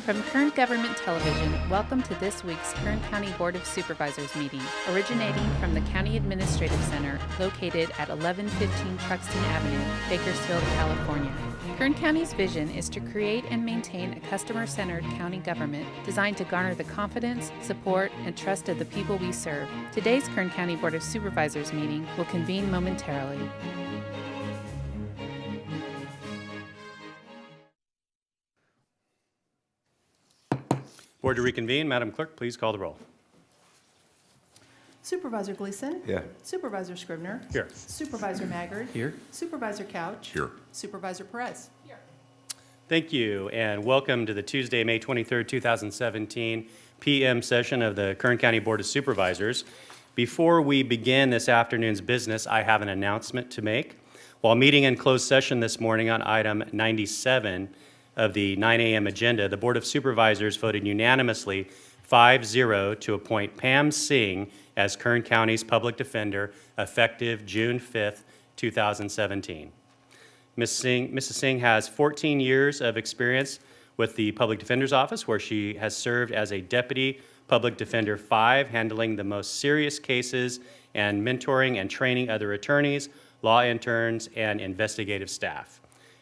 From Kern Government Television, welcome to this week's Kern County Board of Supervisors meeting, originating from the County Administrative Center located at 1115 Truxtun Avenue, Bakersfield, California. Kern County's vision is to create and maintain a customer-centered county government designed to garner the confidence, support, and trust of the people we serve. Today's Kern County Board of Supervisors meeting will convene momentarily. Board to reconvene. Madam Clerk, please call the roll. Supervisor Gleason? Yeah. Supervisor Scribner? Here. Supervisor Maggard? Here. Supervisor Couch? Here. Supervisor Perez? Here. Thank you, and welcome to the Tuesday, May 23rd, 2017 PM session of the Kern County Board of Supervisors. Before we begin this afternoon's business, I have an announcement to make. While meeting in closed session this morning on item 97 of the 9 a.m. agenda, the Board of Supervisors voted unanimously 5-0 to appoint Pam Singh as Kern County's public defender effective June 5th, 2017. Mrs. Singh has 14 years of experience with the Public Defender's Office, where she has served as a Deputy Public Defender 5, handling the most serious cases and mentoring and training other attorneys, law interns, and investigative staff.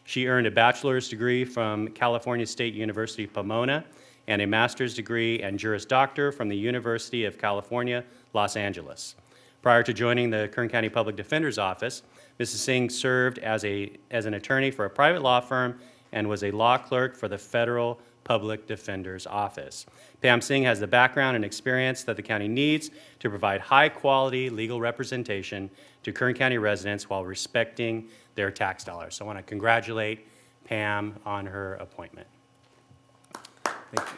She earned a bachelor's degree from California State University, Pomona, and a master's degree and Juris Doctor from the University of California, Los Angeles. Prior to joining the Kern County Public Defender's Office, Mrs. Singh served as an attorney for a private law firm and was a law clerk for the Federal Public Defender's Office. Pam Singh has the background and experience that the county needs to provide high-quality legal representation to Kern County residents while respecting their tax dollars. So I want to congratulate Pam on her appointment. Thank you.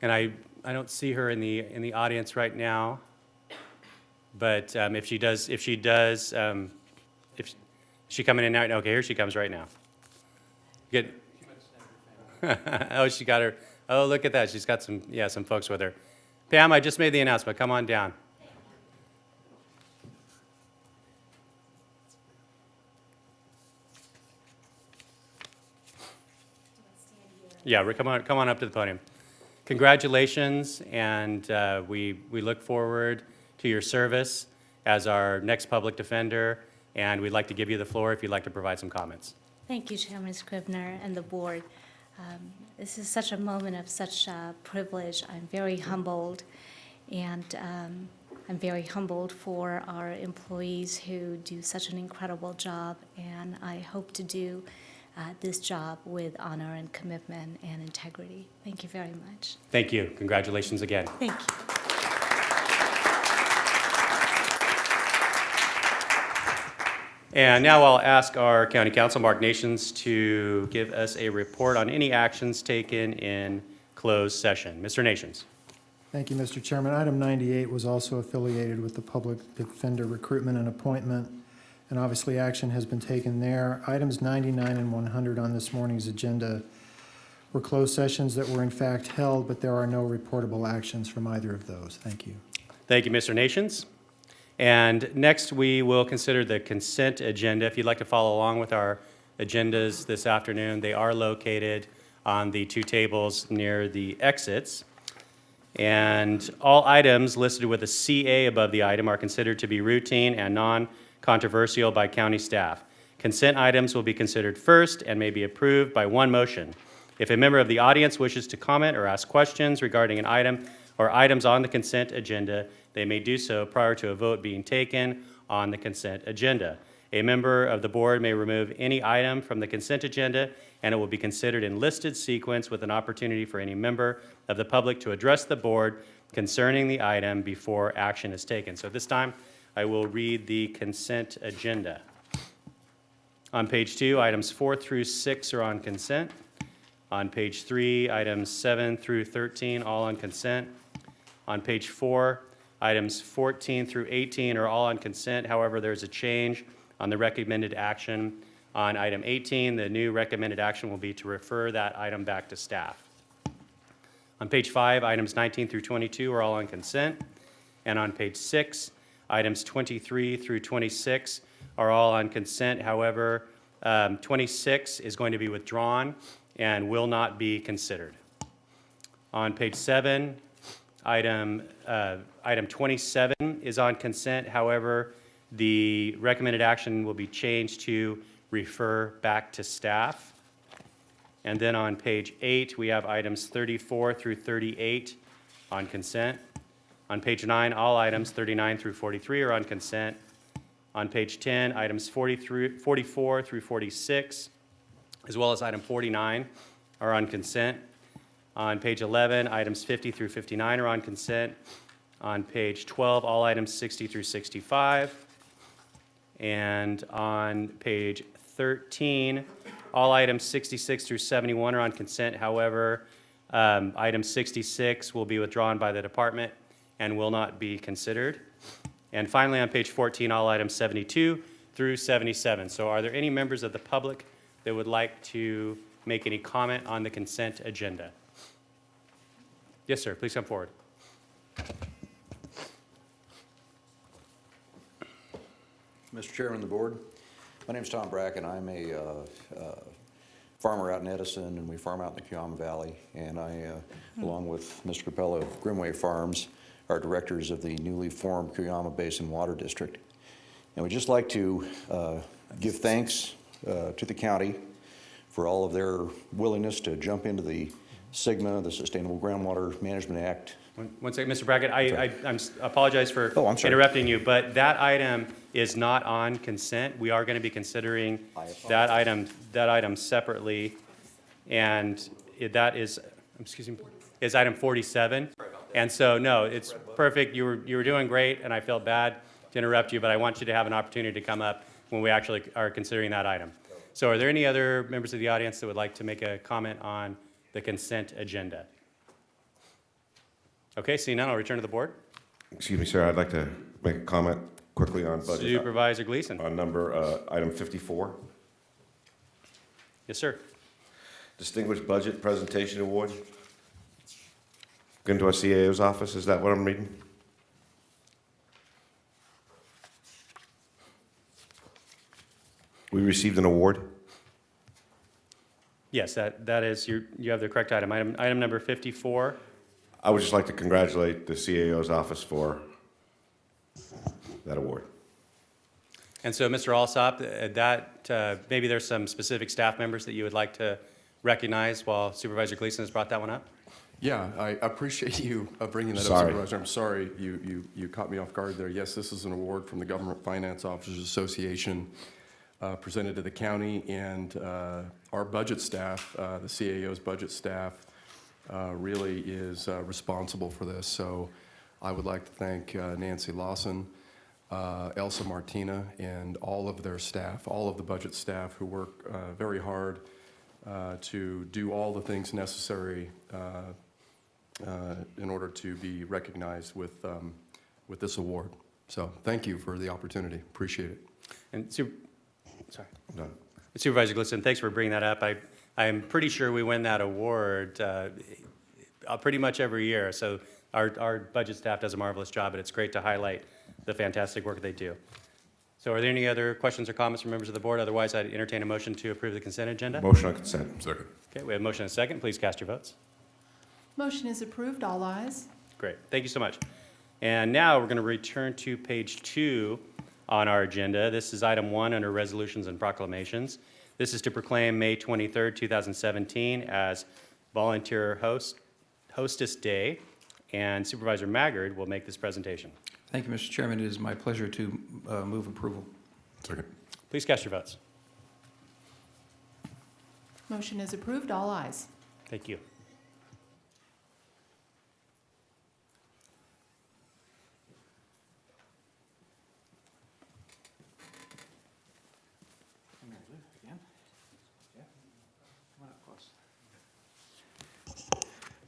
And I don't see her in the audience right now, but if she coming in now? Okay, here she comes right now. Good. Oh, she got her. Oh, look at that. She's got some folks with her. Pam, I just made the announcement. Come on down. Yeah, come on up to the podium. Congratulations, and we look forward to your service as our next public defender, and we'd like to give you the floor if you'd like to provide some comments. Thank you, Chairman Scribner and the board. This is such a moment of such privilege. I'm very humbled, and I'm very humbled for our employees who do such an incredible job, and I hope to do this job with honor and commitment and integrity. Thank you very much. Thank you. Congratulations again. Thank you. And now I'll ask our County Counsel, Mark Nations, to give us a report on any actions taken in closed session. Mr. Nations. Thank you, Mr. Chairman. Item 98 was also affiliated with the Public Defender recruitment and appointment, and obviously action has been taken there. Items 99 and 100 on this morning's agenda were closed sessions that were in fact held, but there are no reportable actions from either of those. Thank you. Thank you, Mr. Nations. And next, we will consider the consent agenda. If you'd like to follow along with our agendas this afternoon, they are located on the two tables near the exits. And all items listed with a CA above the item are considered to be routine and non-controversial by county staff. Consent items will be considered first and may be approved by one motion. If a member of the audience wishes to comment or ask questions regarding an item or items on the consent agenda, they may do so prior to a vote being taken on the consent agenda. A member of the board may remove any item from the consent agenda, and it will be considered in listed sequence with an opportunity for any member of the public to address the board concerning the item before action is taken. So at this time, I will read the consent agenda. On page 2, items 4 through 6 are on consent. On page 3, items 7 through 13, all on consent. On page 4, items 14 through 18 are all on consent. However, there's a change on the recommended action. On item 18, the new recommended action will be to refer that item back to staff. On page 5, items 19 through 22 are all on consent. And on page 6, items 23 through 26 are all on consent. However, 26 is going to be withdrawn and will not be considered. On page 7, item 27 is on consent. However, the recommended action will be changed to refer back to staff. And then on page 8, we have items 34 through 38 on consent. On page 9, all items 39 through 43 are on consent. On page 10, items 44 through 46, as well as item 49 are on consent. On page 11, items 50 through 59 are on consent. On page 12, all items 60 through 65. And on page 13, all items 66 through 71 are on consent. However, item 66 will be withdrawn by the department and will not be considered. And finally, on page 14, all items 72 through 77. So are there any members of the public that would like to make any comment on the consent agenda? Yes, sir. Please come forward. Mr. Chairman of the board, my name is Tom Bracken. I'm a farmer out in Edison, and we farm out in the Cuyama Valley. And I, along with Mr. Capello of Grimway Farms, are directors of the newly formed Cuyama Basin Water District. And we'd just like to give thanks to the county for all of their willingness to jump into the ICMA, the Sustainable Groundwater Management Act. One second, Mr. Brackett. I apologize for I'm sorry. interrupting you, but that item is not on consent. We are going to be considering that item separately, and that is, is item 47. And so, no, it's perfect. You were doing great, and I felt bad to interrupt you, but I want you to have an opportunity to come up when we actually are considering that item. So, are there any other members of the audience that would like to make a comment on the consent agenda? Okay, seeing none, I'll return to the board. Excuse me, sir, I'd like to make a comment quickly on budget. Supervisor Gleason. On item 54. Yes, sir. Distinguished Budget Presentation Award. Going to our CAO's office, is that what I'm reading? We received an award. Yes, that is, you have the correct item. Item number 54. I would just like to congratulate the CAO's office for that award. And so, Mr. Alsop, maybe there's some specific staff members that you would like to recognize while Supervisor Gleason has brought that one up? Yeah, I appreciate you bringing that Sorry. up, Supervisor. I'm sorry you caught me off guard there. Yes, this is an award from the Government Finance Officers Association presented to the county, and our budget staff, the CAO's budget staff, really is responsible for this. So I would like to thank Nancy Lawson, Elsa Martina, and all of their staff, all of the budget staff who work very hard to do all the things necessary in order to be recognized with this award. So thank you for the opportunity. Appreciate it. And Supervisor Gleason, thanks for bringing that up. I'm pretty sure we win that award pretty much every year. So our budget staff does a marvelous job, and it's great to highlight the fantastic work they do. So are there any other questions or comments from members of the board? Otherwise, I'd entertain a motion to approve the consent agenda. Motion on consent. Second. Okay, we have a motion and a second. Please cast your votes. Motion is approved, all ayes. Great, thank you so much. And now we're going to return to page 2 on our agenda. This is item 1 under resolutions and proclamations. This is to proclaim May 23rd, 2017 as Volunteer Hostess Day, and Supervisor Maggard will make this presentation. Thank you, Mr. Chairman. It is my pleasure to move approval. Second. Please cast your votes. Motion is approved, all ayes. Thank you.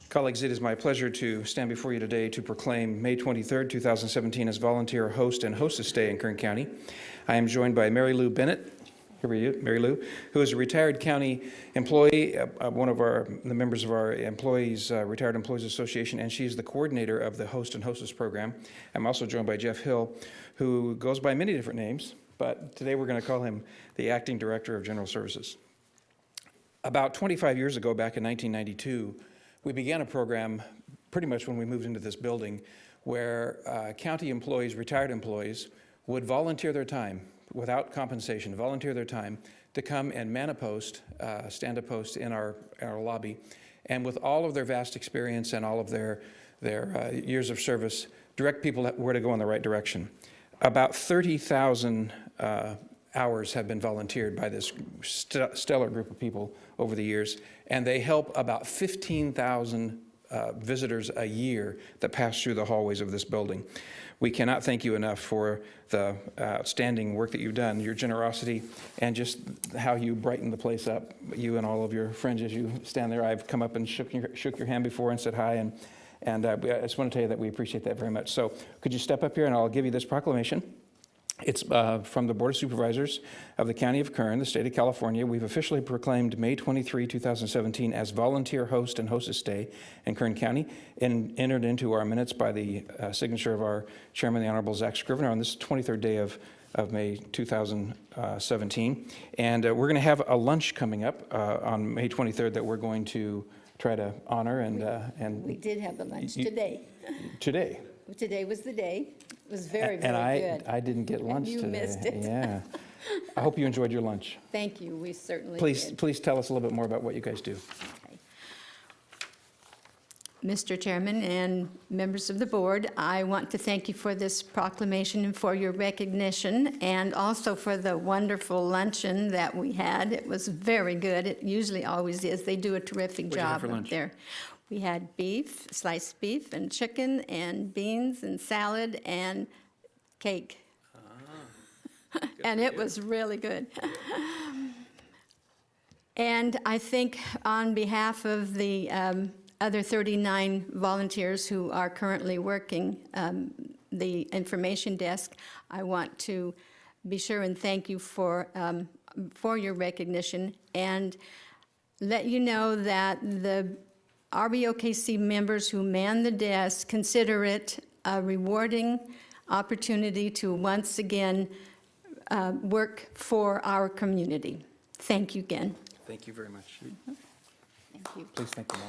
Colleagues, it is my pleasure to stand before you today to proclaim May 23rd, 2017 as Volunteer Host and Hostess Day in Kern County. I am joined by Mary Lou Bennett, Mary Lou, who is a retired county employee, one of the members of our Retired Employees Association, and she is the coordinator of the Host and Hostess program. I'm also joined by Jeff Hill, who goes by many different names, but today we're going to call him the Acting Director of General Services. About 25 years ago, back in 1992, we began a program pretty much when we moved into this building where county employees, retired employees, would volunteer their time without compensation, volunteer their time to come and man a post, stand a post in our lobby, and with all of their vast experience and all of their years of service, direct people where to go in the right direction. About 30,000 hours have been volunteered by this stellar group of people over the years, and they help about 15,000 visitors a year that pass through the hallways of this building. We cannot thank you enough for the outstanding work that you've done, your generosity, and just how you brighten the place up, you and all of your friends as you stand there. I've come up and shook your hand before and said hi, and I just want to tell you that we appreciate that very much. So could you step up here and I'll give you this proclamation. It's from the Board of Supervisors of the County of Kern, the state of California. We've officially proclaimed May 23, 2017 as Volunteer Host and Hostess Day in Kern County, and entered into our minutes by the signature of our Chairman, the Honorable Zach Scrivener, on this 23rd day of May 2017. And we're going to have a lunch coming up on May 23rd that we're going to try to honor and We did have the lunch today. Today. Today was the day. It was very, very And good. I didn't get lunch you today. missed it. Yeah. I hope you enjoyed your lunch. Thank you, we certainly Please, did. please tell us a little bit more about what you guys do. Mr. Chairman and members of the board, I want to thank you for this proclamation and for your recognition, and also for the wonderful luncheon that we had. It was very good. It usually always is. They do a terrific What'd you have job for up lunch? there. We had beef, sliced beef, and chicken, and beans, and salad, and cake. And it was really good. And I think on behalf of the other 39 volunteers who are currently working the information desk, I want to be sure and thank you for your recognition, and let you know that the RBOKC members who man the desk consider it a rewarding opportunity to once again work for our community. Thank you again. Thank you very much. Thank you. Please thank them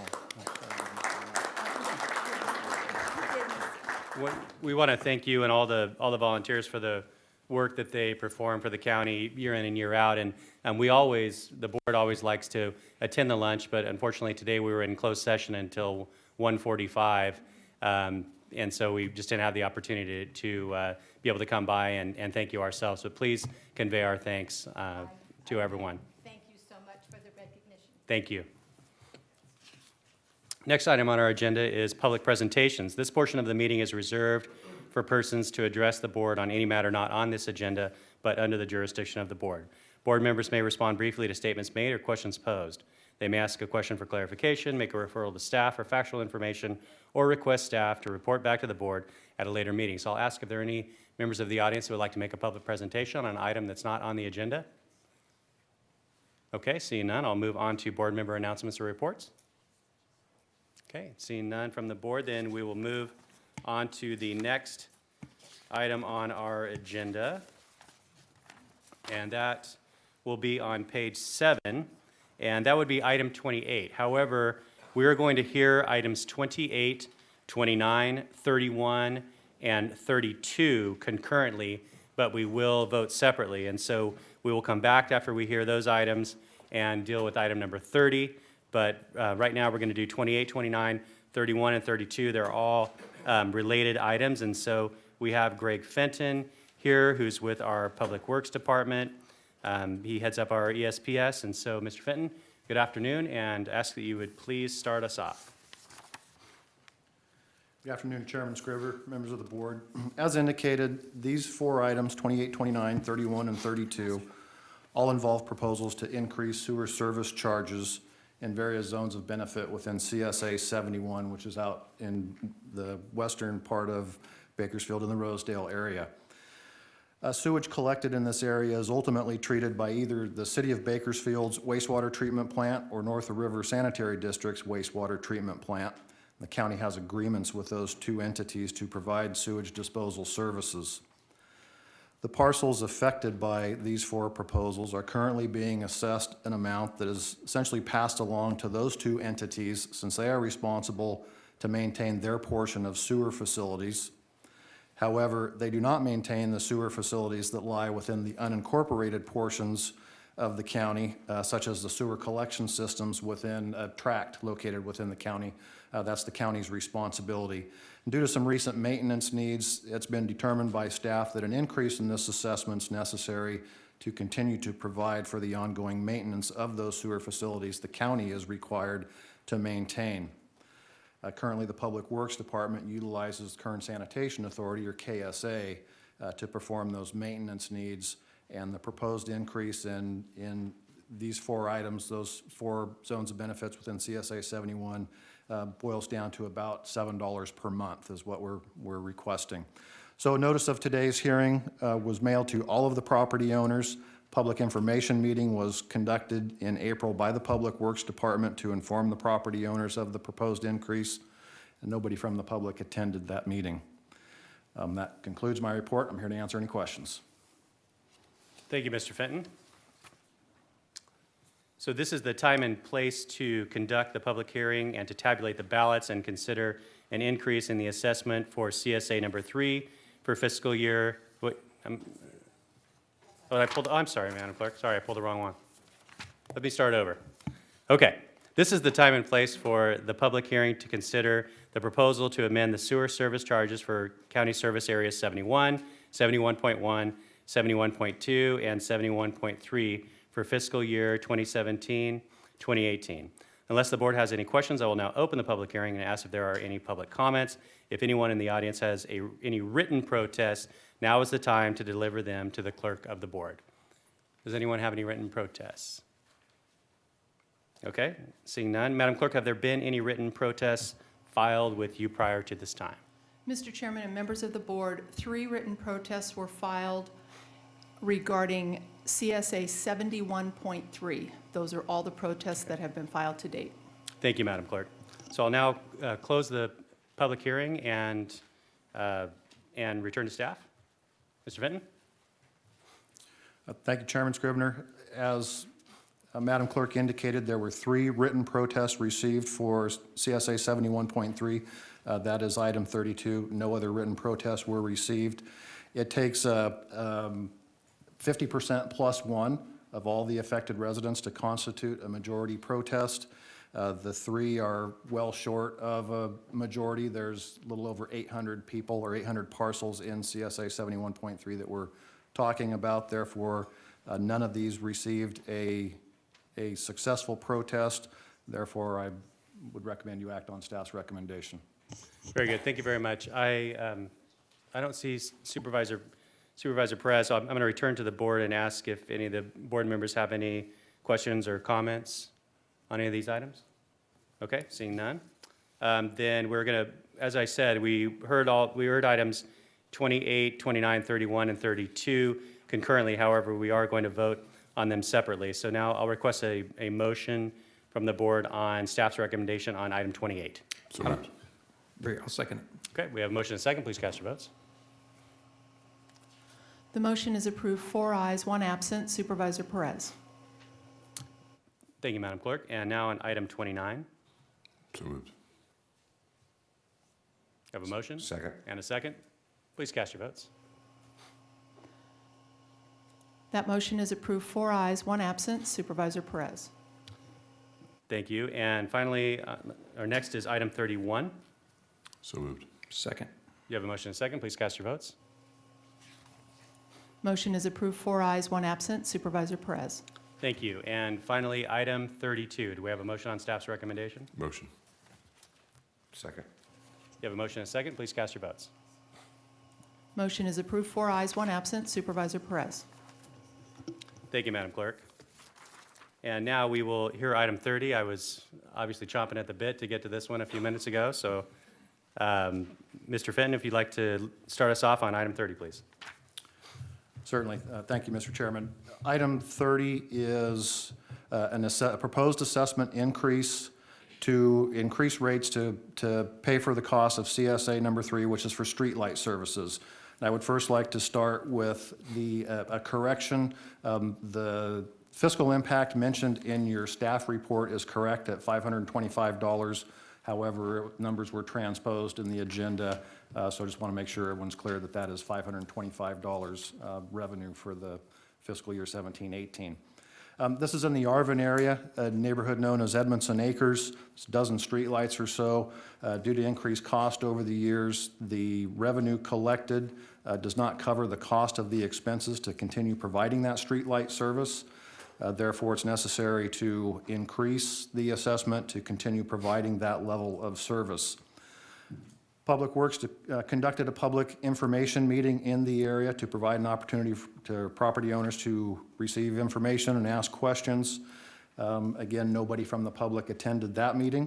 all. We want to thank you and all the volunteers for the work that they perform for the county year in and year out. And the board always likes to attend the lunch, but unfortunately today we were in closed session until 1:45. And so we just didn't have the opportunity to be able to come by and thank you ourselves. So please convey our thanks to everyone. Thank you so much for the recognition. Thank you. Next item on our agenda is public presentations. This portion of the meeting is reserved for persons to address the board on any matter not on this agenda, but under the jurisdiction of the board. Board members may respond briefly to statements made or questions posed. They may ask a question for clarification, make a referral to staff for factual information, or request staff to report back to the board at a later meeting. So I'll ask if there are any members of the audience who would like to make a public presentation on an item that's not on the agenda. Okay, seeing none, I'll move on to board member announcements or reports. Okay, seeing none from the board, then we will move on to the next item on our agenda, and that will be on page 7, and that would be item 28. However, we are going to hear items 28, 29, 31, and 32 concurrently, but we will vote separately. And so we will come back after we hear those items and deal with item number 30. But right now, we're going to do 28, 29, 31, and 32. They're all related items. And so we have Greg Fenton here, who's with our Public Works Department. He heads up our ESPS. And so, Mr. Fenton, good afternoon, and ask that you would please start us off. Good afternoon, Chairman Scrivener, members of the board. As indicated, these 4 items, 28, 29, 31, and 32, all involve proposals to increase sewer service charges in various zones of benefit within CSA 71, which is out in the western part of Bakersfield in the Rosedale area. Sewage collected in this area is ultimately treated by either the City of Bakersfield's wastewater treatment plant or North of River Sanitary District's wastewater treatment plant. The county has agreements with those 2 entities to provide sewage disposal services. The parcels affected by these four proposals are currently being assessed an amount that is essentially passed along to those two entities since they are responsible to maintain their portion of sewer facilities. However, they do not maintain the sewer facilities that lie within the unincorporated portions of the county, such as the sewer collection systems within a tract located within the county. That's the county's responsibility. Due to some recent maintenance needs, it's been determined by staff that an increase in this assessment is necessary to continue to provide for the ongoing maintenance of those sewer facilities the county is required to maintain. Currently, the Public Works Department utilizes Kern Sanitation Authority, or KSA, to perform those maintenance needs, and the proposed increase in these four items, those four zones of benefits within CSA 71, boils down to about $7 per month is what we're requesting. So a notice of today's hearing was mailed to all of the property owners. Public information meeting was conducted in April by the Public Works Department to inform the property owners of the proposed increase, and nobody from the public attended that meeting. That concludes my report. I'm here to answer any questions. Thank you, Mr. Fenton. So this is the time and place to conduct the public hearing and to tabulate the ballots and consider an increase in the assessment for CSA number 3 for fiscal year. I'm sorry, Madam Clerk. Sorry, I pulled the wrong one. Let me start over. Okay. This is the time and place for the public hearing to consider the proposal to amend the sewer service charges for County Service Areas 71, 71.1, 71.2, and 71.3 for fiscal year 2017-2018. Unless the board has any questions, I will now open the public hearing and ask if there are any public comments. If anyone in the audience has any written protests, now is the time to deliver them to the clerk of the board. Does anyone have any written protests? Okay, seeing none. Madam Clerk, have there been any written protests filed with you prior to this time? Mr. Chairman and members of the board, 3 written protests were filed regarding CSA 71.3. Those are all the protests that have been filed to date. Thank you, Madam Clerk. So I'll now close the public hearing and return to staff. Mr. Fenton? Thank you, Chairman Scrivener. As Madam Clerk indicated, there were 3 written protests received for CSA 71.3. That is item 32. No other written protests were received. It takes 50% plus 1 of all the affected residents to constitute a majority protest. The 3 are well short of a majority. There's a little over 800 people or 800 parcels in CSA 71.3 that we're talking about. Therefore, none of these received a successful protest. Therefore, I would recommend you act on staff's recommendation. Very good. Thank you very much. I don't see Supervisor Perez, so I'm going to return to the board and ask if any of the board members have any questions or comments on any of these items. Okay, seeing none. Then we're going to, as I said, we heard items 28, 29, 31, and 32 concurrently. However, we are going to vote on them separately. So now I'll request a motion from the board on staff's recommendation on item 28. So moved. I'll second it. Okay, we have a motion and a second. Please cast your votes. The motion is approved, 4 ayes, 1 absent. Supervisor Perez. Thank you, Madam Clerk. And now on item 29. So moved. Have a motion? Second. And a second. Please cast your votes. That motion is approved, 4 ayes, 1 absent. Supervisor Perez. Thank you. And finally, our next is item 31. So moved. Second. You have a motion and a second. Please cast your votes. Motion is approved, 4 ayes, 1 absent. Supervisor Perez. Thank you. And finally, item 32. Do we have a motion on staff's recommendation? Motion. Second. You have a motion and a second. Please cast your votes. Motion is approved, 4 ayes, 1 absent. Supervisor Perez. Thank you, Madam Clerk. And now we will hear item 30. I was obviously chomping at the bit to get to this one a few minutes ago. So, Mr. Fenton, if you'd like to start us off on item 30, please. Certainly. Thank you, Mr. Chairman. Item 30 is a proposed assessment increase to increase rates to pay for the cost of CSA number 3, which is for streetlight services. And I would first like to start with a correction. The fiscal impact mentioned in your staff report is correct at $525. However, numbers were transposed in the agenda, so I just want to make sure everyone's clear that that is $525 revenue for the fiscal year 17-18. This is in the Arvin area, a neighborhood known as Edmondson Acres. It's a dozen streetlights or so. Due to increased cost over the years, the revenue collected does not cover the cost of the expenses to continue providing that streetlight service. Therefore, it's necessary to increase the assessment to continue providing that level of service. Public Works conducted a public information meeting in the area to provide an opportunity to property owners to receive information and ask questions. Again, nobody from the public attended that meeting.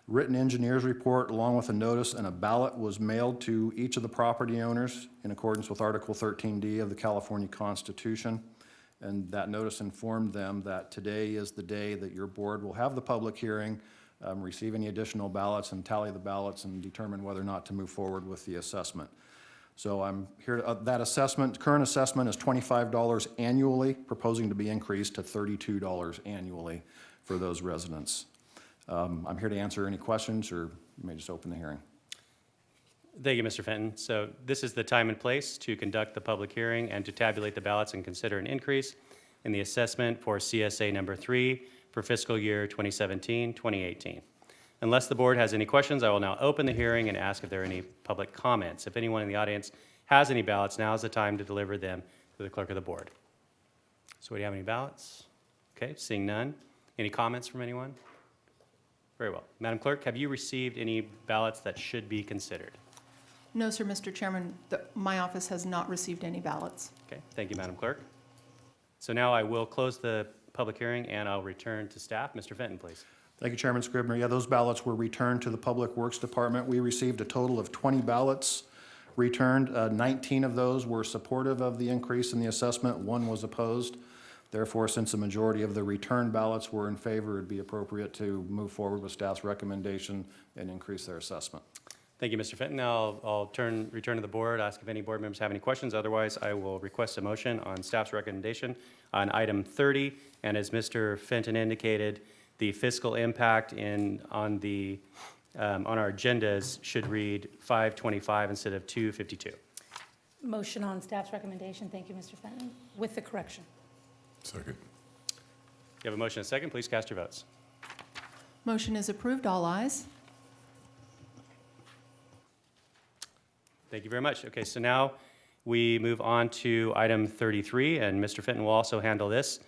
Written engineer's report along with a notice and a ballot was mailed to each of the property owners in accordance with Article 13D of the California Constitution. And that notice informed them that today is the day that your board will have the public hearing, receive any additional ballots and tally the ballots and determine whether or not to move forward with the assessment. So I'm here, that assessment, current assessment is $25 annually, proposing to be increased to $32 annually for those residents. I'm here to answer any questions, or you may just open the hearing. Thank you, Mr. Fenton. So this is the time and place to conduct the public hearing and to tabulate the ballots and consider an increase in the assessment for CSA number 3 for fiscal year 2017-2018. Unless the board has any questions, I will now open the hearing and ask if there are any public comments. If anyone in the audience has any ballots, now is the time to deliver them to the clerk of the board. So do you have any ballots? Okay, seeing none. Any comments from anyone? Very well. Madam Clerk, have you received any ballots that should be considered? No, sir, Mr. Chairman, my office has not received any ballots. Okay, thank you, Madam Clerk. So now I will close the public hearing and I'll return to staff. Mr. Fenton, please. Thank you, Chairman Scribner. Yeah, those ballots were returned to the Public Works Department. We received a total of 20 ballots returned. 19 of those were supportive of the increase in the assessment. 1 was opposed. Therefore, since the majority of the returned ballots were in favor, it'd be appropriate to move forward with staff's recommendation and increase their assessment. Thank you, Mr. Fenton. Now I'll return to the board, ask if any board members have any questions. Otherwise, I will request a motion on staff's recommendation on item 30. And as Mr. Fenton indicated, the fiscal impact on our agendas should read 525 instead of 252. Motion on staff's recommendation. Thank you, Mr. Fenton, with the correction. Second. You have a motion and a second. Please cast your votes. Motion is approved, all ayes. Thank you very much. Okay, so now we move on to item 33, and Mr. Fenton will also handle this.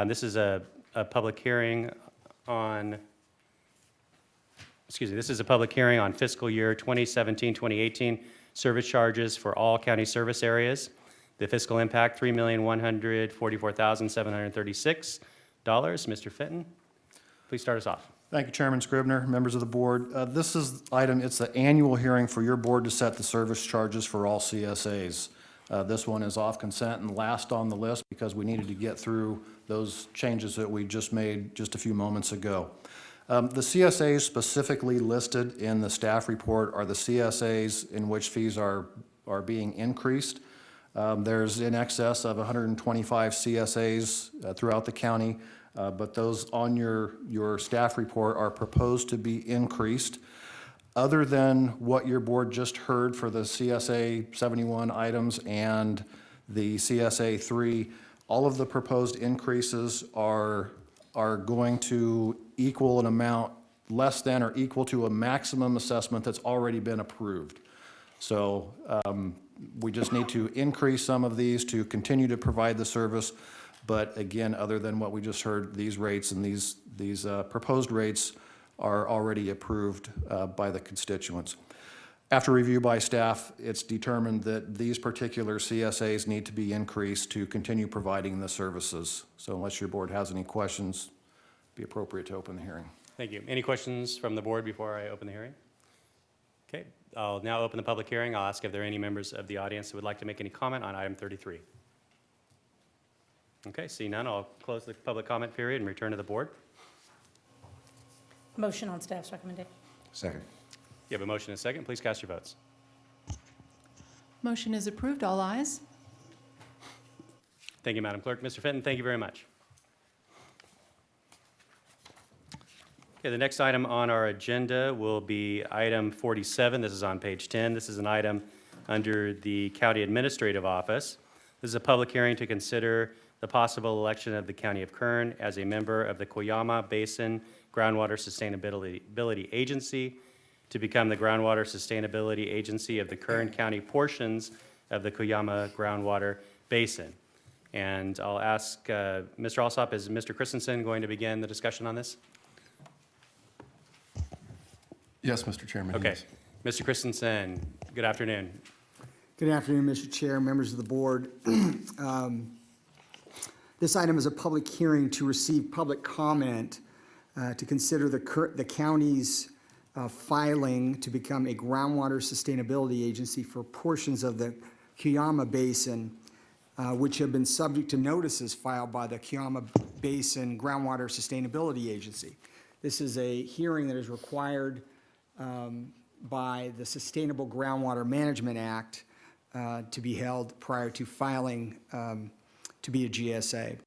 This is a public hearing on, this is a public hearing on fiscal year 2017-2018 service charges for all county service areas. The fiscal impact, $3,144,736. Mr. Fenton, please start us off. Thank you, Chairman Scribner, members of the board. This is item, it's the annual hearing for your board to set the service charges for all CSAs. This one is off consent and last on the list because we needed to get through those changes that we just made just a few moments ago. The CSAs specifically listed in the staff report are the CSAs in which fees are being increased. There's in excess of 125 CSAs throughout the county. But those on your staff report are proposed to be increased. Other than what your board just heard for the CSA 71 items and the CSA 3, all of the proposed increases are going to equal an amount less than or equal to a maximum assessment that's already been approved. So we just need to increase some of these to continue to provide the service. But again, other than what we just heard, these rates and these proposed rates are already approved by the constituents. After review by staff, it's determined that these particular CSAs need to be increased to continue providing the services. So unless your board has any questions, it'd be appropriate to open the hearing. Thank you. Any questions from the board before I open the hearing? Okay, I'll now open the public hearing. I'll ask if there are any members of the audience who would like to make any comment on item 33. Okay, see none, I'll close the public comment period and return to the board. Motion on staff's recommendation. Second. You have a motion and a second. Please cast your votes. Motion is approved, all ayes. Thank you, Madam Clerk. Mr. Fenton, thank you very much. Okay, the next item on our agenda will be item 47. This is on page 10. This is an item under the County Administrative Office. This is a public hearing to consider the possible election of the County of Kern as a member of the Cuyama Basin Groundwater Sustainability Agency to become the Groundwater Sustainability Agency of the Kern County portions of the Cuyama Groundwater Basin. And I'll ask Mr. Alsop, is Mr. Christensen going to begin the discussion on this? Yes, Mr. Chairman. Okay. yes. Mr. Christensen, good afternoon. Good afternoon, Mr. Chair, members of the board. This item is a public hearing to receive public comment to consider the county's filing to become a groundwater sustainability agency for portions of the Cuyama Basin, which have been subject to notices filed by the Cuyama Basin Groundwater Sustainability Agency. This is a hearing that is required by the Sustainable Groundwater Management Act to be held prior to filing to be a GSA.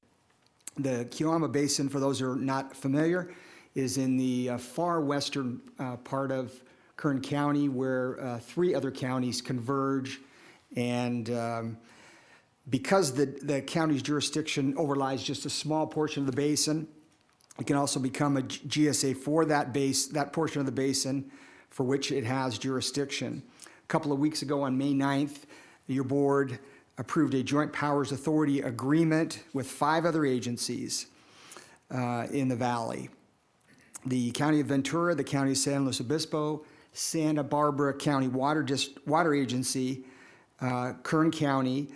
The Cuyama Basin, for those who are not familiar, is in the far western part of Kern County, where 3 other counties converge, and because the county's jurisdiction overlies just a small portion of the basin, it can also become a GSA for that portion of the basin for which it has jurisdiction. A couple of weeks ago on May 9th, your board approved a joint powers authority agreement with 5 other agencies in the valley. The County of Ventura, the County of San Luis Obispo, Santa Barbara County Water Agency, Kern County,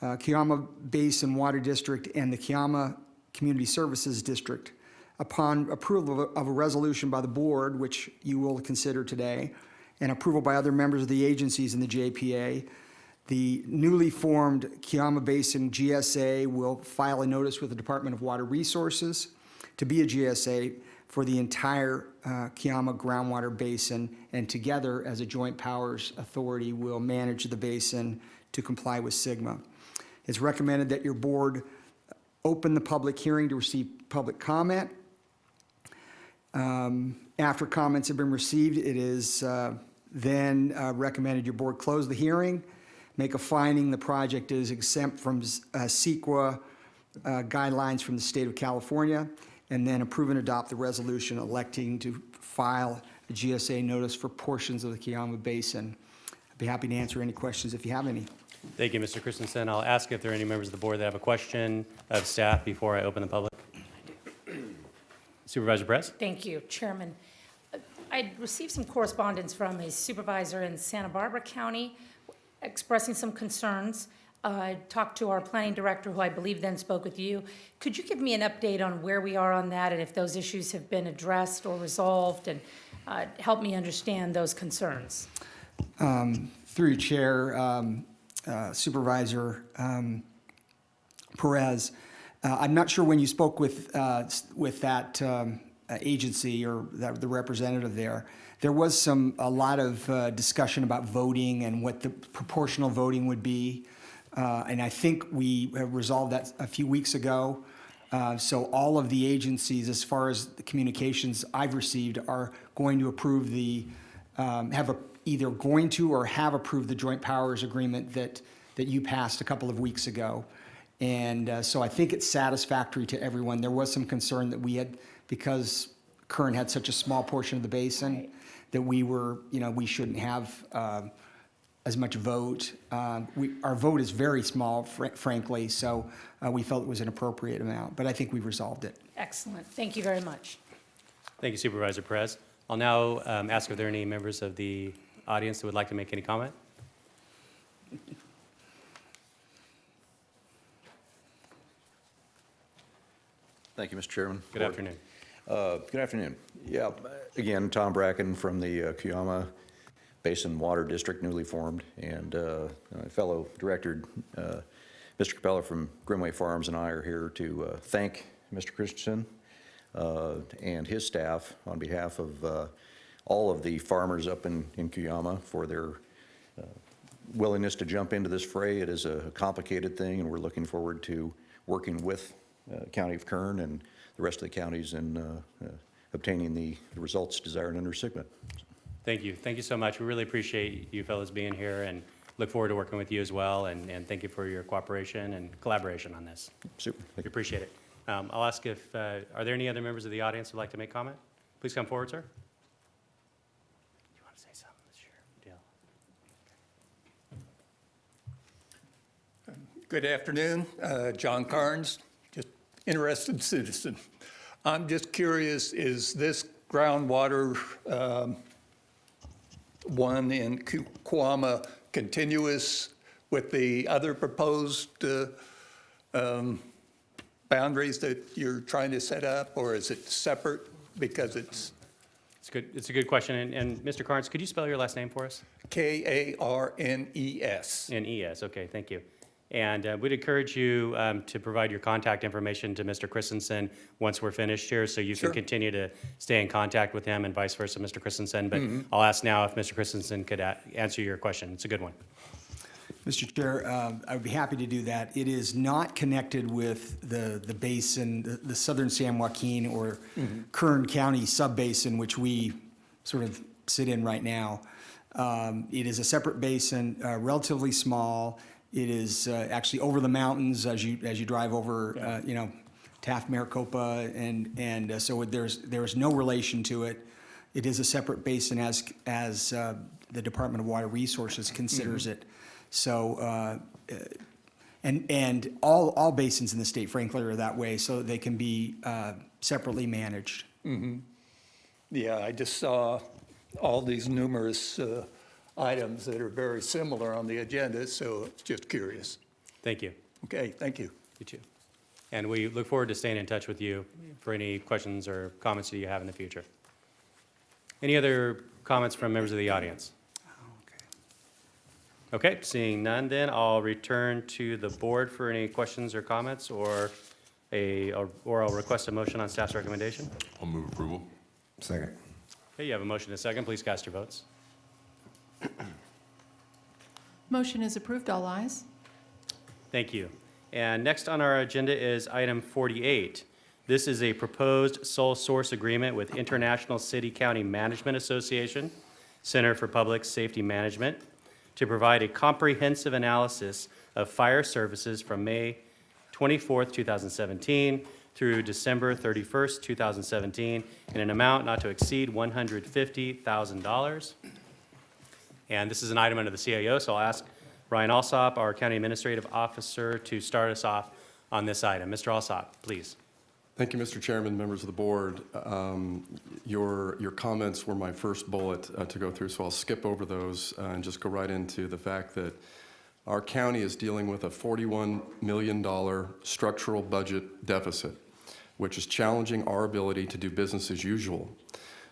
Cuyama Basin Water District, and the Cuyama Community Services District. Upon approval of a resolution by the board, which you will consider today, and approval by other members of the agencies in the JPA, the newly formed Cuyama Basin GSA will file a notice with the Department of Water Resources to be a GSA for the entire Cuyama Groundwater Basin, and together as a joint powers authority will manage the basin to comply with ICMA. It's recommended that your board open the public hearing to receive public comment. After comments have been received, it is then recommended your board close the hearing, make a finding the project is exempt from CEQA guidelines from the state of California, and then approve and adopt the resolution electing to file a GSA notice for portions of the Cuyama Basin. I'd be happy to answer any questions if you have any. Thank you, Mr. Christensen. I'll ask if there are any members of the board that have a question of staff before I open the public. Supervisor Perez? Thank you, Chairman. I received some correspondence from a supervisor in Santa Barbara County expressing some concerns. I talked to our planning director, who I believe then spoke with you. Could you give me an update on where we are on that and if those issues have been addressed or resolved, and help me understand those concerns? Through your chair, Supervisor Perez, I'm not sure when you spoke with that agency or the representative there. There was a lot of discussion about voting and what the proportional voting would be, and I think we have resolved that a few weeks ago. So all of the agencies, as far as the communications I've received, are going to approve either going to or have approved the joint powers agreement that you passed a couple of weeks ago. And so I think it's satisfactory to everyone. There was some concern that we had, because Kern had such a small portion of the basin, that we shouldn't have as much vote. Our vote is very small, frankly, so we felt it was an appropriate amount. But I think we've resolved it. Excellent. Thank you very much. Thank you, Supervisor Perez. I'll now ask if there are any members of the audience that would like to make any comment. Thank you, Mr. Chairman. Good afternoon. Good afternoon. Yeah, again, Tom Bracken from the Cuyama Basin Water District, newly formed, and my fellow director, Mr. Capella from Grimway Farms, and I are here to thank Mr. Christensen and his staff on behalf of all of the farmers up in Cuyama for their willingness to jump into this fray. It is a complicated thing, and we're looking forward to working with County of Kern and the rest of the counties in obtaining the results desired under ICMA. Thank you. Thank you so much. We really appreciate you fellows being here and look forward to working with you as well. And thank you for your cooperation and collaboration on this. Super. We appreciate it. I'll ask if, are there any other members of the audience who'd like to make comment? Please come forward, sir. Do you want to say something? Sure. Deal. Good afternoon, John Carnes, just interested citizen. I'm just curious, is this groundwater one in Cuyama continuous with the other proposed boundaries that you're trying to set up, or is it separate because it's It's a good question. And Mr. Carnes, could you spell your last name for us? Karnes? N-E-S, okay, thank you. And we'd encourage you to provide your contact information to Mr. Christensen once we're finished here, so you Sure. can continue to stay in contact with him and vice versa, Mr. Christensen. But I'll ask now if Mr. Christensen could answer your question. It's a good one. Mr. Chair, I would be happy to do that. It is not connected with the basin, the southern San Joaquin or Kern County sub-basin, which we sort of sit in right now. It is a separate basin, relatively small. It is actually over the mountains as you drive over, Taft, Maricopa, and so there's no relation to it. It is a separate basin as the Department of Water Resources considers it. So, and all basins in the state, frankly, are that way, so they can be separately managed. Yeah, I just saw all these numerous items that are very similar on the agenda, so just curious. Thank you. Okay, thank you. You too. And we look forward to staying in touch with you for any questions or comments that you have in the future. Any other comments from members of the audience? Okay, seeing none, then I'll return to the board for any questions or comments, or I'll request a motion on staff's recommendation. I'll move approval. Second. Okay, you have a motion and a second. Please cast your votes. Motion is approved, all ayes. Thank you. And next on our agenda is item 48. This is a proposed sole source agreement with International City County Management Association, Center for Public Safety Management, to provide a comprehensive analysis of fire services from May 24th, 2017 through December 31st, 2017, in an amount not to exceed $150,000. And this is an item under the CAO, so I'll ask Ryan Alsop, our County Administrative Officer, to start us off on this item. Mr. Alsop, please. Thank you, Mr. Chairman, members of the board. Your comments were my first bullet to go through, so I'll skip over those and just go right into the fact that our county is dealing with a $41 million structural budget deficit, which is challenging our ability to do business as usual.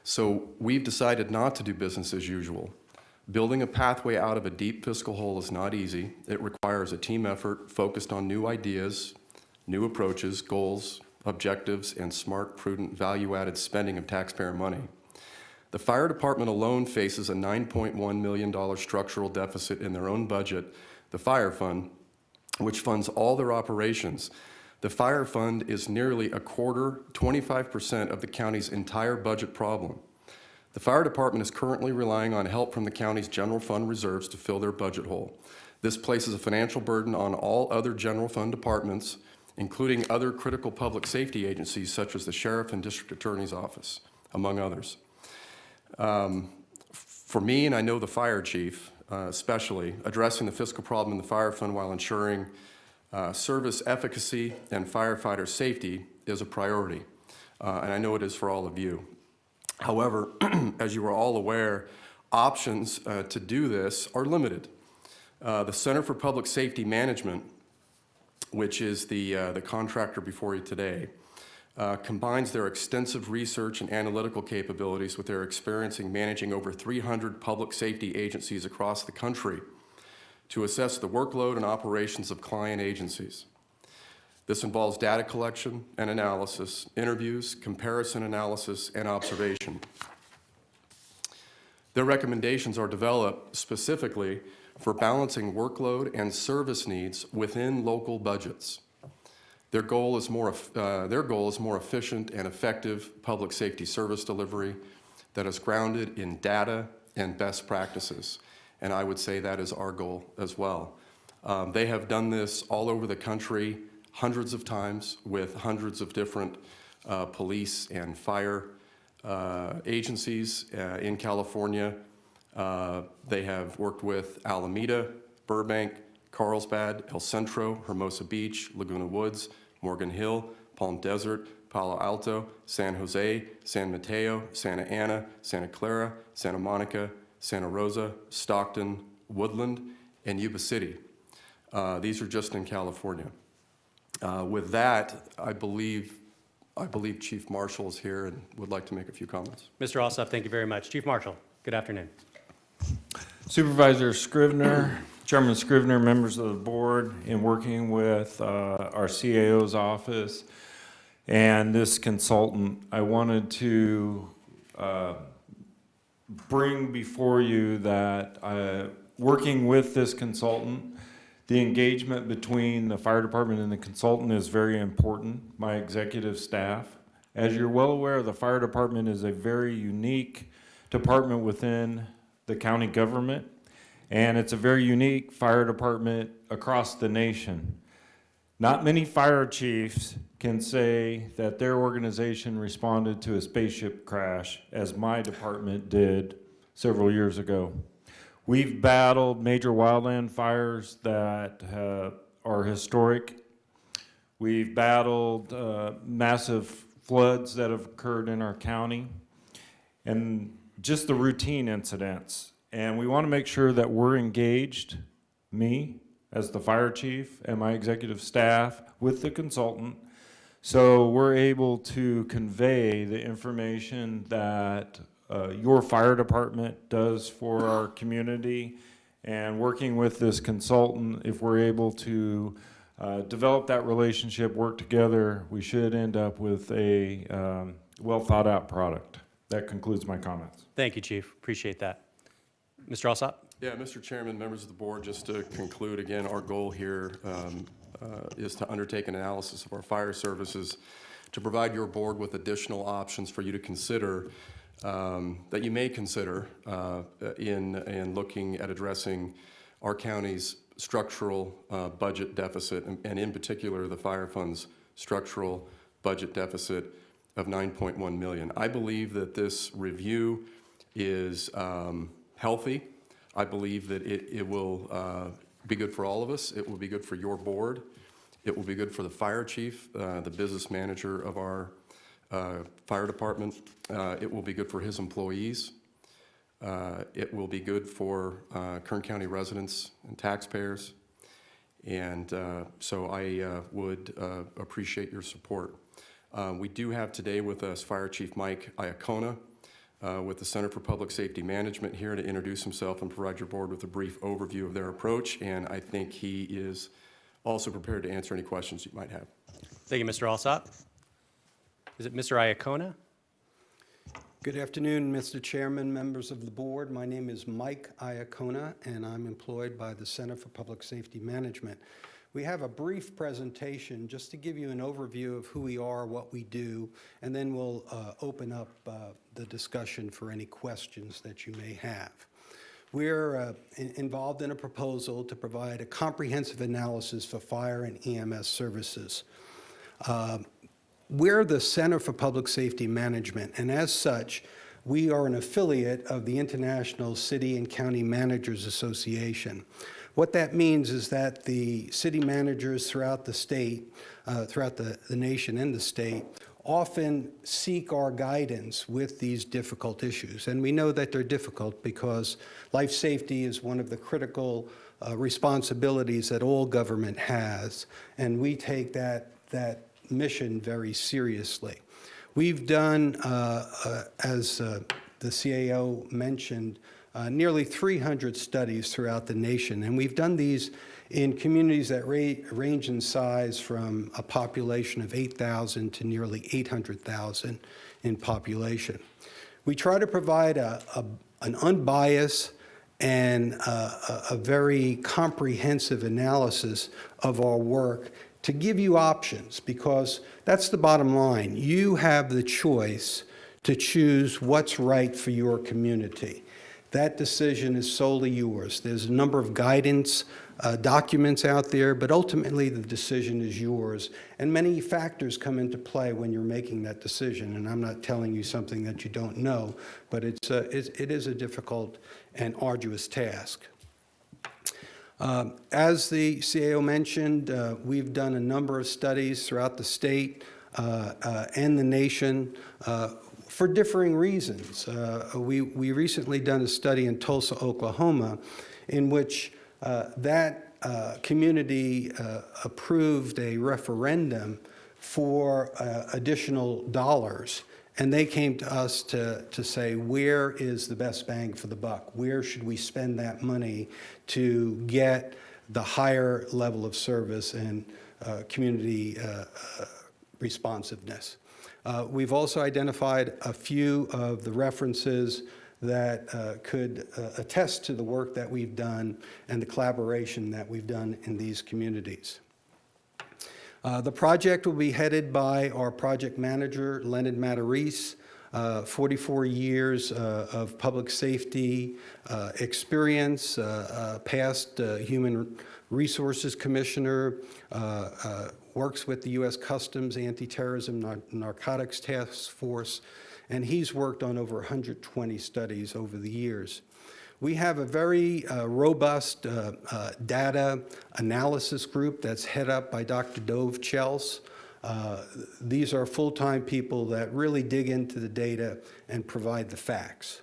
So we've decided not to do business as usual. Building a pathway out of a deep fiscal hole is not easy. It requires a team effort focused on new ideas, new approaches, goals, objectives, and smart, prudent, value-added spending of taxpayer money. The fire department alone faces a $9.1 million structural deficit in their own budget, the fire fund, which funds all their operations. The fire fund is nearly 25% of the county's entire budget problem. The fire department is currently relying on help from the county's general fund reserves to fill their budget hole. This places a financial burden on all other general fund departments, including other critical public safety agencies such as the Sheriff and District Attorney's Office, among others. For me, and I know the fire chief especially, addressing the fiscal problem in the fire fund while ensuring service efficacy and firefighter safety is a priority, and I know it is for all of you. However, as you are all aware, options to do this are limited. The Center for Public Safety Management, which is the contractor before you today, combines their extensive research and analytical capabilities with their experience in managing over 300 public safety agencies across the country to assess the workload and operations of client agencies. This involves data collection and analysis, interviews, comparison analysis, and observation. Their recommendations are developed specifically for balancing workload and service needs within local budgets. Their goal is more efficient and effective public safety service delivery that is grounded in data and best practices. And I would say that is our goal as well. They have done this all over the country hundreds of times with hundreds of different police and fire agencies in California. They have worked with Alameda, Burbank, Carlsbad, El Centro, Hermosa Beach, Laguna Woods, Morgan Hill, Palm Desert, Palo Alto, San Jose, San Mateo, Santa Ana, Santa Clara, Santa Monica, Santa Rosa, Stockton, Woodland, and Yuba City. These are just in California. With that, I believe Chief Marshall is here and would like to make a few comments. Mr. Alsop, thank you very much. Chief Marshall, good afternoon. Supervisor Scrivener, Chairman Scrivener, members of the board, in working with our CAO's office and this consultant, I wanted to bring before you that working with this consultant, the engagement between the fire department and the consultant is very important, my executive staff. As you're well aware, the fire department is a very unique department within the county government, and it's a very unique fire department across the nation. Not many fire chiefs can say that their organization responded to a spaceship crash as my department did several years ago. We've battled major wildland fires that are historic. We've battled massive floods that have occurred in our county, and just the routine incidents. And we want to make sure that we're engaged, me as the fire chief and my executive staff with the consultant, so we're able to convey the information that your fire department does for our community. And working with this consultant, if we're able to develop that relationship, work together, we should end up with a well thought out product. That concludes my comments. Thank you, Chief. Appreciate that. Mr. Alsop? Yeah, Mr. Chairman, members of the board, just to conclude, again, our goal here is to undertake an analysis of our fire services to provide your board with additional options for you to consider, that you may consider in looking at addressing our county's structural budget deficit, and in particular, the fire fund's structural budget deficit of $9.1 million. I believe that this review is healthy. I believe that it will be good for all of us. It will be good for your board. It will be good for the fire chief, the business manager of our fire department. It will be good for his employees. It will be good for Kern County residents and taxpayers. And so I would appreciate your support. We do have today with us Fire Chief Mike Iacona with the Center for Public Safety Management here to introduce himself and provide your board with a brief overview of their approach. And I think he is also prepared to answer any questions you might have. Thank you, Mr. Alsop. Is it Mr. Iacona? Good afternoon, Mr. Chairman, members of the board. My name is Mike Iacona, and I'm employed by the Center for Public Safety Management. We have a brief presentation just to give you an overview of who we are, what we do, and then we'll open up the discussion for any questions that you may have. We're involved in a proposal to provide a comprehensive analysis for fire and EMS services. We're the Center for Public Safety Management, and as such, we are an affiliate of the International City and County Managers Association. What that means is that the city managers throughout the state, throughout the nation and the state, often seek our guidance with these difficult issues. And we know that they're difficult because life safety is one of the critical responsibilities that all government has, and we take that mission very seriously. We've done, as the CAO mentioned, nearly 300 studies throughout the nation. And we've done these in communities that range in size from a population of 8,000 to nearly 800,000 in population. We try to provide an unbiased and a very comprehensive analysis of our work to give you options, because that's the bottom line. You have the choice to choose what's right for your community. That decision is solely yours. There's a number of guidance documents out there, but ultimately the decision is yours. And many factors come into play when you're making that decision. And I'm not telling you something that you don't know, but it is a difficult and arduous task. As the CAO mentioned, we've done a number of studies throughout the state and the nation for differing reasons. We recently done a study in Tulsa, Oklahoma, in which that community approved a referendum for additional dollars. And they came to us to say, where is the best bang for the buck? Where should we spend that money to get the higher level of service and community responsiveness? We've also identified a few of the references that could attest to the work that we've done and the collaboration that we've done in these communities. The project will be headed by our project manager, Leonard Matarese, 44 years of public safety experience, past Human Resources Commissioner, works with the U.S. Customs Anti-Terrorism Narcotics Task Force, and he's worked on over 120 studies over the years. We have a very robust data analysis group that's head up by Dr. Dove Chels. These are full-time people that really dig into the data and provide the facts.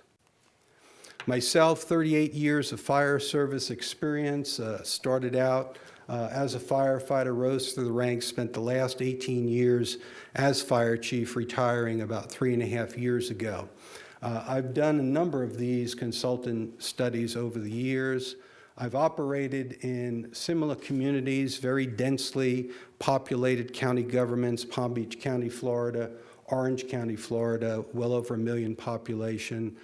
Myself, 38 years of fire service experience, started out as a firefighter, rose through the ranks, spent the last 18 years as fire chief, retiring about 3.5 years ago. I've done a number of these consultant studies over the years. I've operated in similar communities, very densely populated county governments, Palm Beach County, Florida, Orange County, Florida, well over 1 million population,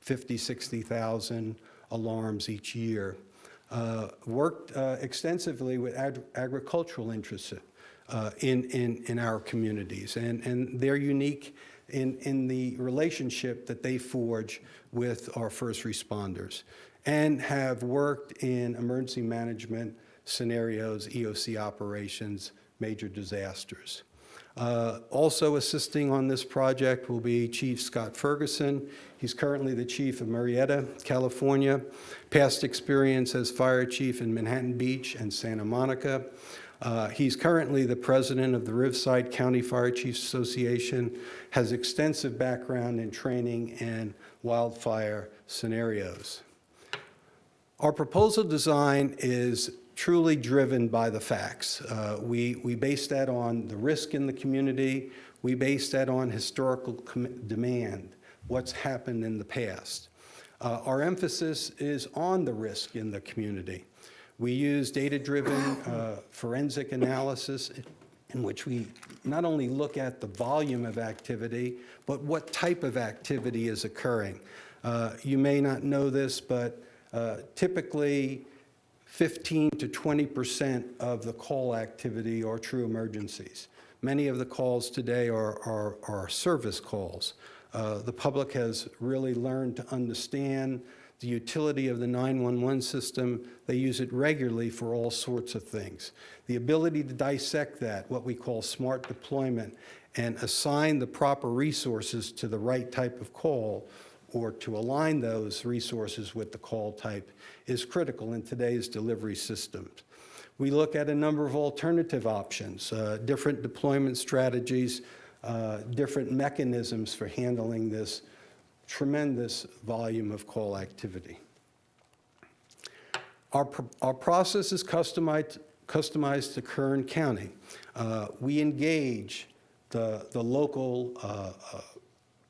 50, 60,000 alarms each year. Worked extensively with agricultural interests in our communities, and they're unique in the relationship that they forge with our first responders, and have worked in emergency management scenarios, EOC operations, major disasters. Also assisting on this project will be Chief Scott Ferguson. He's currently the chief of Murrieta, California. Past experience as fire chief in Manhattan Beach and Santa Monica. He's currently the president of the Riverside County Fire Chiefs Association, has extensive background in training and wildfire scenarios. Our proposal design is truly driven by the facts. We base that on the risk in the community. We base that on historical demand, what's happened in the past. Our emphasis is on the risk in the community. We use data-driven forensic analysis in which we not only look at the volume of activity, but what type of activity is occurring. You may not know this, but typically 15 to 20% of the call activity are true emergencies. Many of the calls today are service calls. The public has really learned to understand the utility of the 911 system. They use it regularly for all sorts of things. The ability to dissect that, what we call smart deployment, and assign the proper resources to the right type of call, or to align those resources with the call type, is critical in today's delivery systems. We look at a number of alternative options, different deployment strategies, different mechanisms for handling this tremendous volume of call activity. Our process is customized to Kern County. We engage the local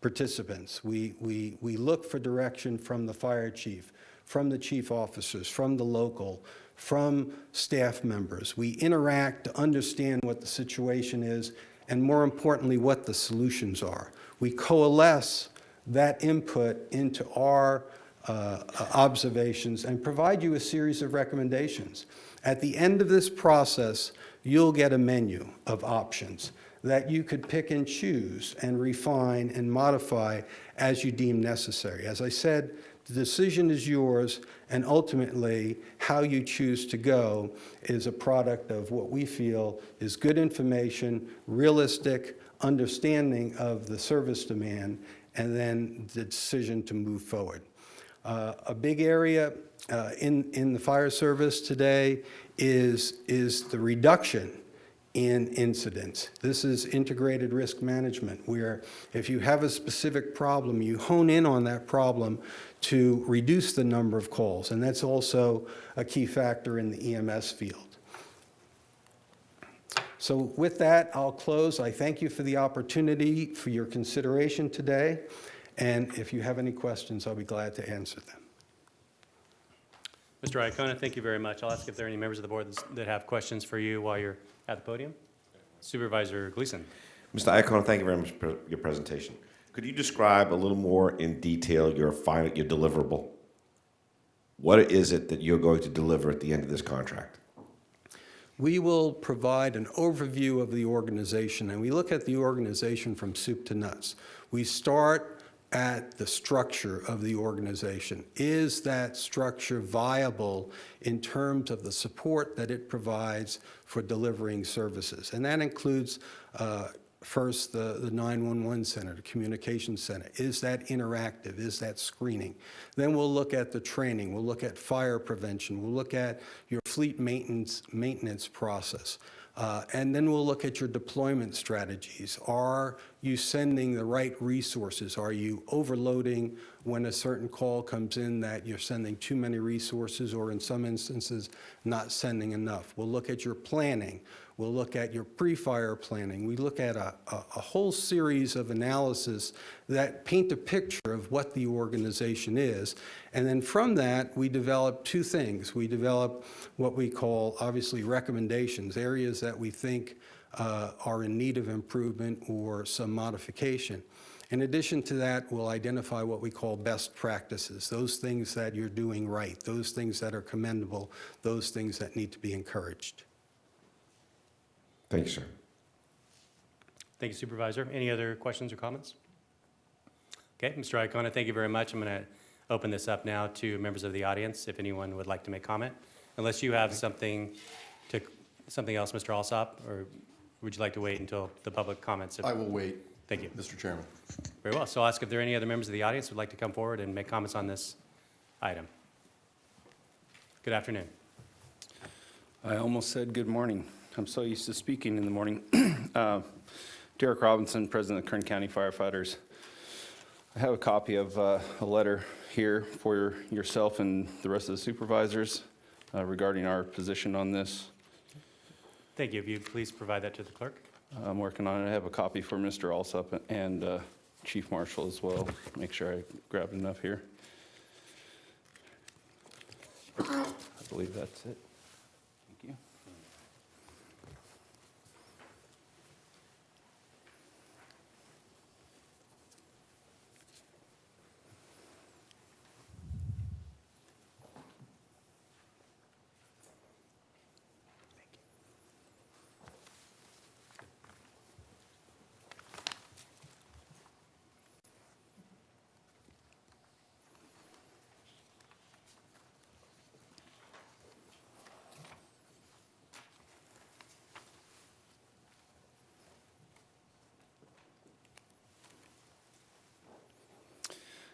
participants. We look for direction from the fire chief, from the chief officers, from the local, from staff members. We interact to understand what the situation is, and more importantly, what the solutions are. We coalesce that input into our observations and provide you a series of recommendations. At the end of this process, you'll get a menu of options that you could pick and choose and refine and modify as you deem necessary. As I said, the decision is yours, and ultimately, how you choose to go is a product of what we feel is good information, realistic understanding of the service demand, and then the decision to move forward. A big area in the fire service today is the reduction in incidents. This is integrated risk management, where if you have a specific problem, you hone in on that problem to reduce the number of calls, and that's also a key factor in the EMS field. So with that, I'll close. I thank you for the opportunity, for your consideration today, and if you have any questions, I'll be glad to answer them. Mr. Iacona, thank you very much. I'll ask if there are any members of the board that have questions for you while you're at the podium. Supervisor Gleason. Mr. Iacona, thank you very much for your presentation. Could you describe a little more in detail your deliverable? What is it that you're going to deliver at the end of this contract? We will provide an overview of the organization, and we look at the organization from soup to nuts. We start at the structure of the organization. Is that structure viable in terms of the support that it provides for delivering services? And that includes first the 911 center, the communications center. Is that interactive? Is that screening? Then we'll look at the training. We'll look at fire prevention. We'll look at your fleet maintenance process. And then we'll look at your deployment strategies. Are you sending the right resources? Are you overloading when a certain call comes in that you're sending too many resources, or in some instances not sending enough? We'll look at your planning. We'll look at your pre-fire planning. We look at a whole series of analysis that paint a picture of what the organization is. And then from that, we develop two things. We develop what we call, obviously, recommendations, areas that we think are in need of improvement or some modification. In addition to that, we'll identify what we call best practices, those things that you're doing right, those things that are commendable, those things that need to be encouraged. Thank you, sir. Thank you, Supervisor. Any other questions or comments? Okay, Mr. Iacona, thank you very much. I'm going to open this up now to members of the audience, if anyone would like to make comment. Unless you have something else, Mr. Alsop, or would you like to wait until the public comments? I will wait. Thank you. Mr. Chairman. Very well. So I'll ask if there are any other members of the audience who would like to come forward and make comments on this item. Good afternoon. I almost said good morning. I'm so used to speaking in the morning. Derek Robinson, President of Kern County Firefighters. I have a copy of a letter here for yourself and the rest of the supervisors regarding our position on this. Thank you. If you please provide that to the clerk. I'm working on it. I have a copy for Mr. Alsop and Chief Marshal as well. Make sure I grabbed enough here. I believe that's it. Thank you.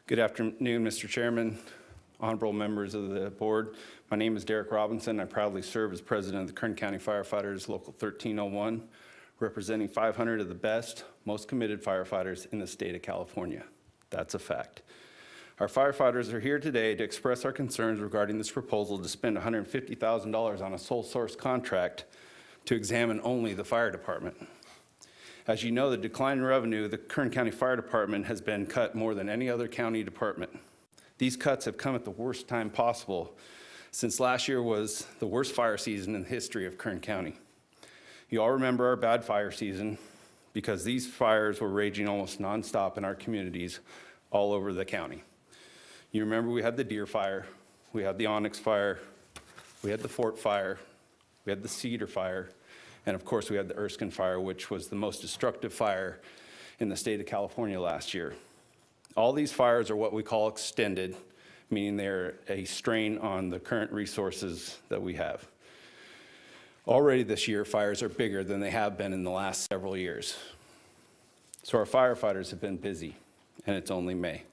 Good afternoon, Mr. Chairman, honorable members of the board. My name is Derek Robinson. I proudly serve as president of the Kern County Firefighters Local 1301, representing 500 of the best, most committed firefighters in the state of California. That's a fact. Our firefighters are here today to express our concerns regarding this proposal to spend $150,000 on a sole source contract to examine only the fire department. As you know, the decline in revenue, the Kern County Fire Department has been cut more than any other county department. These cuts have come at the worst time possible, since last year was the worst fire season in the history of Kern County. You all remember our bad fire season because these fires were raging almost nonstop in our communities all over the county. You remember we had the Deer Fire, we had the Onyx Fire, we had the Fort Fire, we had the Cedar Fire, and of course we had the Erskine Fire, which was the most destructive fire in the state of California last year. All these fires are what we call extended, meaning they're a strain on the current resources that we have. Already this year, fires are bigger than they have been in the last several years. So our firefighters have been busy, and it's only May.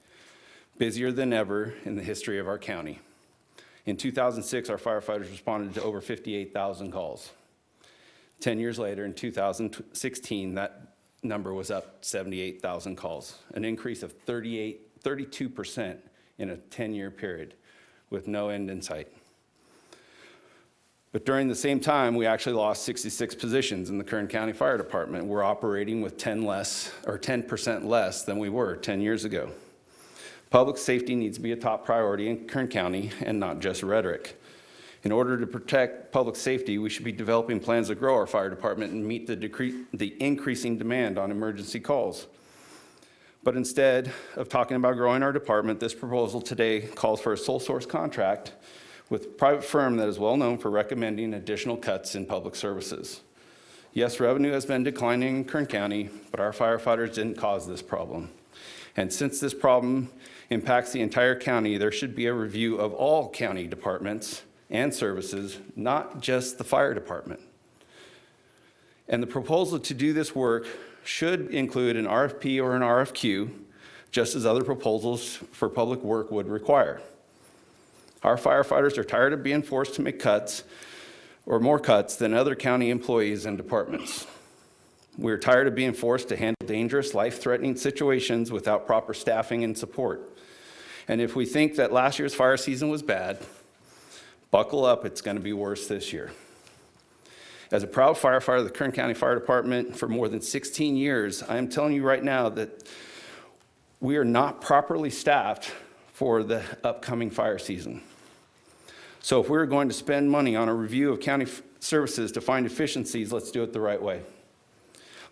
Busier than ever in the history of our county. In 2006, our firefighters responded to over 58,000 calls. 10 years later, in 2016, that number was up 78,000 calls, an increase of 32% in a 10-year period with no end in sight. But during the same time, we actually lost 66 positions in the Kern County Fire Department. We're operating with 10% less than we were 10 years ago. Public safety needs to be a top priority in Kern County and not just rhetoric. In order to protect public safety, we should be developing plans to grow our fire department and meet the increasing demand on emergency calls. But instead of talking about growing our department, this proposal today calls for a sole source contract with a private firm that is well known for recommending additional cuts in public services. Yes, revenue has been declining in Kern County, but our firefighters didn't cause this problem. And since this problem impacts the entire county, there should be a review of all county departments and services, not just the fire department. And the proposal to do this work should include an RFP or an RFQ, just as other proposals for public work would require. Our firefighters are tired of being forced to make cuts, or more cuts than other county employees and departments. We're tired of being forced to handle dangerous, life-threatening situations without proper staffing and support. And if we think that last year's fire season was bad, buckle up, it's going to be worse this year. As a proud firefighter of the Kern County Fire Department for more than 16 years, I am telling you right now that we are not properly staffed for the upcoming fire season. So if we're going to spend money on a review of county services to find efficiencies, let's do it the right way.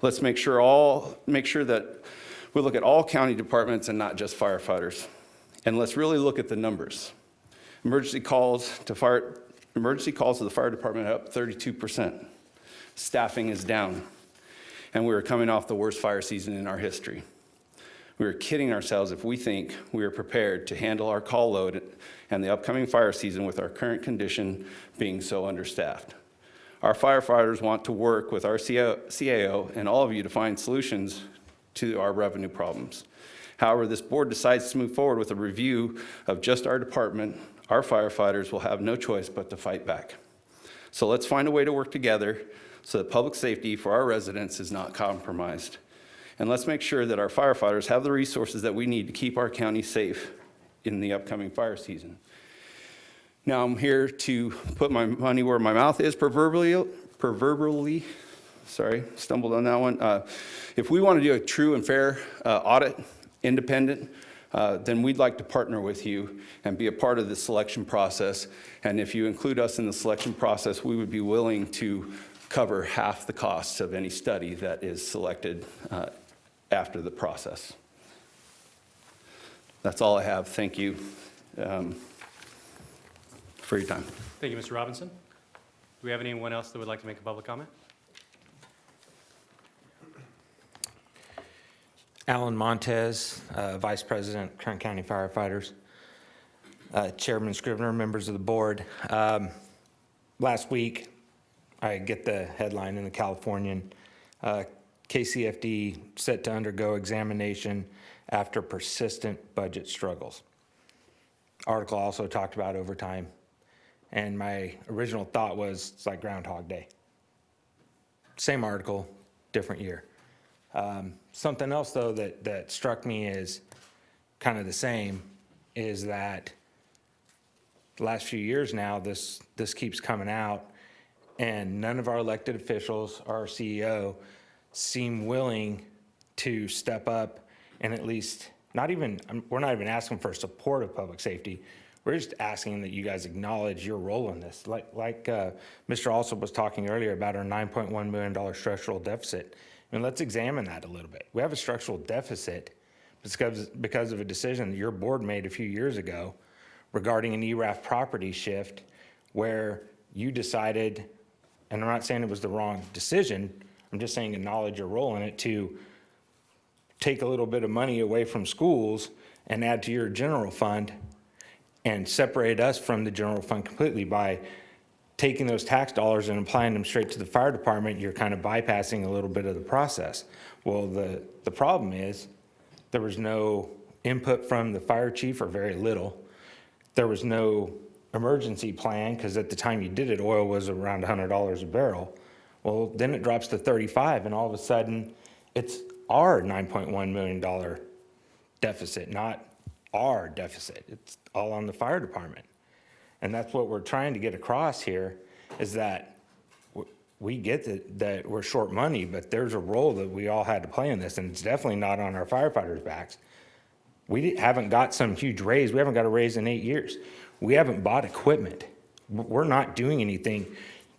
Let's make sure that we look at all county departments and not just firefighters. And let's really look at the numbers. Emergency calls to the fire department are up 32%. Staffing is down. And we are coming off the worst fire season in our history. We are kidding ourselves if we think we are prepared to handle our call load and the upcoming fire season with our current condition being so understaffed. Our firefighters want to work with our CAO and all of you to find solutions to our revenue problems. However, this board decides to move forward with a review of just our department, our firefighters will have no choice but to fight back. So let's find a way to work together so that public safety for our residents is not compromised. And let's make sure that our firefighters have the resources that we need to keep our county safe in the upcoming fire season. Now I'm here to put my money where my mouth is, proverbially, stumbled on that one. If we want to do a true and fair audit, independent, then we'd like to partner with you and be a part of the selection process. And if you include us in the selection process, we would be willing to cover half the costs of any study that is selected after the process. That's all I have. Thank you for your time. Thank you, Mr. Robinson. Do we have anyone else that would like to make a public comment? Alan Montez, Vice President, Kern County Firefighters. Chairman Scrivener, members of the board. Last week, I get the headline in the Californian, KCFD set to undergo examination after persistent budget struggles. Article also talked about overtime, and my original thought was it's like Groundhog Day. Same article, different year. Something else, though, that struck me as kind of the same is that the last few years now, this keeps coming out, and none of our elected officials, our CEO, seem willing to step up and at least, we're not even asking for support of public safety. We're just asking that you guys acknowledge your role in this. Like Mr. Alsop was talking earlier about our $9.1 million structural deficit. I mean, let's examine that a little bit. We have a structural deficit because of a decision that your board made a few years ago regarding an ERAF property shift where you decided, and I'm not saying it was the wrong decision, I'm just saying acknowledge your role in it, to take a little bit of money away from schools and add to your general fund and separate us from the general fund completely. By taking those tax dollars and applying them straight to the fire department, you're kind of bypassing a little bit of the process. Well, the problem is there was no input from the fire chief, or very little. There was no emergency plan, because at the time you did it, oil was around $100 a barrel. Well, then it drops to 35, and all of a sudden it's our $9.1 million deficit, not our deficit. It's all on the fire department. And that's what we're trying to get across here, is that we get that we're short money, but there's a role that we all had to play in this, and it's definitely not on our firefighters' backs. We haven't got some huge raise. We haven't got a raise in 8 years. We haven't bought equipment. We're not doing anything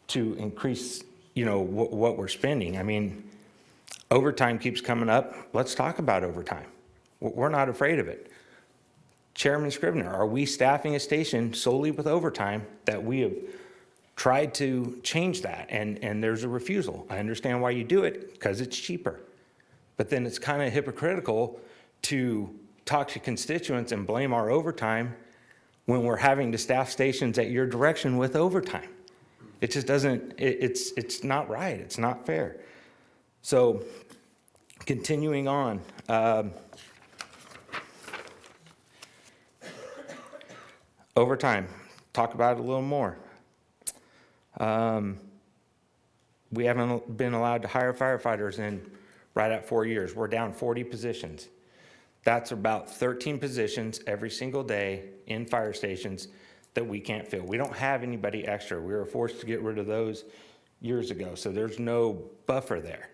to increase, what we're spending. I mean, overtime keeps coming up. Let's talk about overtime. We're not afraid of it. Chairman Scrivener, are we staffing a station solely with overtime that we have tried to change that? And there's a refusal. I understand why you do it, because it's cheaper. But then it's kind of hypocritical to talk to constituents and blame our overtime when we're having to staff stations at your direction with overtime. It just doesn't, it's not right. It's not fair. So continuing on, overtime, talk about it a little more. We haven't been allowed to hire firefighters in right at 4 years. We're down 40 positions. That's about 13 positions every single day in fire stations that we can't fill. We don't have anybody extra. We were forced to get rid of those years ago, so there's no buffer there.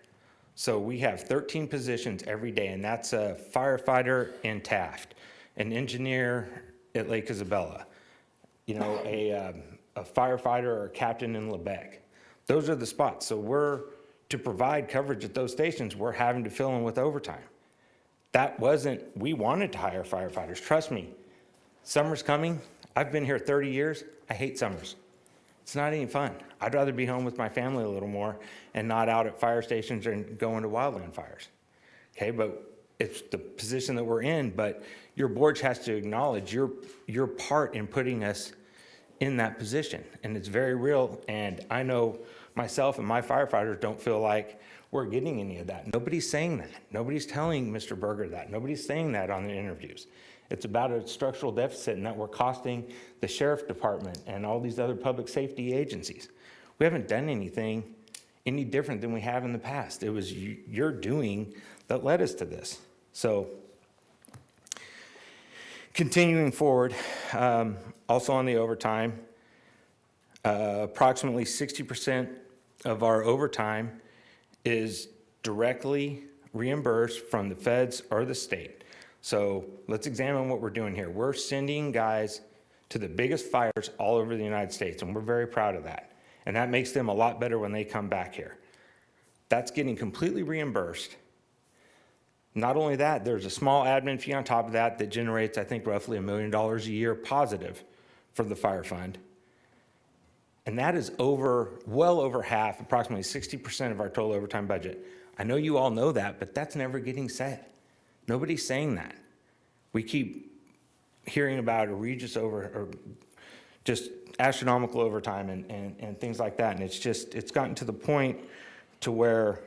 So we have 13 positions every day, and that's a firefighter in Taft, an engineer at Lake Isabella, a firefighter or a captain in Lebec. Those are the spots. So to provide coverage at those stations, we're having to fill in with overtime. We wanted to hire firefighters. Trust me, summer's coming. I've been here 30 years. I hate summers. It's not any fun. I'd rather be home with my family a little more and not out at fire stations and going to wildland fires. Okay, but it's the position that we're in, but your board has to acknowledge your part in putting us in that position. And it's very real, and I know myself and my firefighters don't feel like we're getting any of that. Nobody's saying that. Nobody's telling Mr. Berger that. Nobody's saying that on the interviews. It's about a structural deficit and that we're costing the sheriff department and all these other public safety agencies. We haven't done anything any different than we have in the past. It was your doing that led us to this. So continuing forward, also on the overtime, approximately 60% of our overtime is directly reimbursed from the feds or the state. So let's examine what we're doing here. We're sending guys to the biggest fires all over the United States, and we're very proud of that. And that makes them a lot better when they come back here. That's getting completely reimbursed. Not only that, there's a small admin fee on top of that that generates, I think, roughly $1 million a year positive for the fire fund. And that is well over half, approximately 60% of our total overtime budget. I know you all know that, but that's never getting said. Nobody's saying that. We keep hearing about or just astronomical overtime and things like that. And it's gotten to the point to where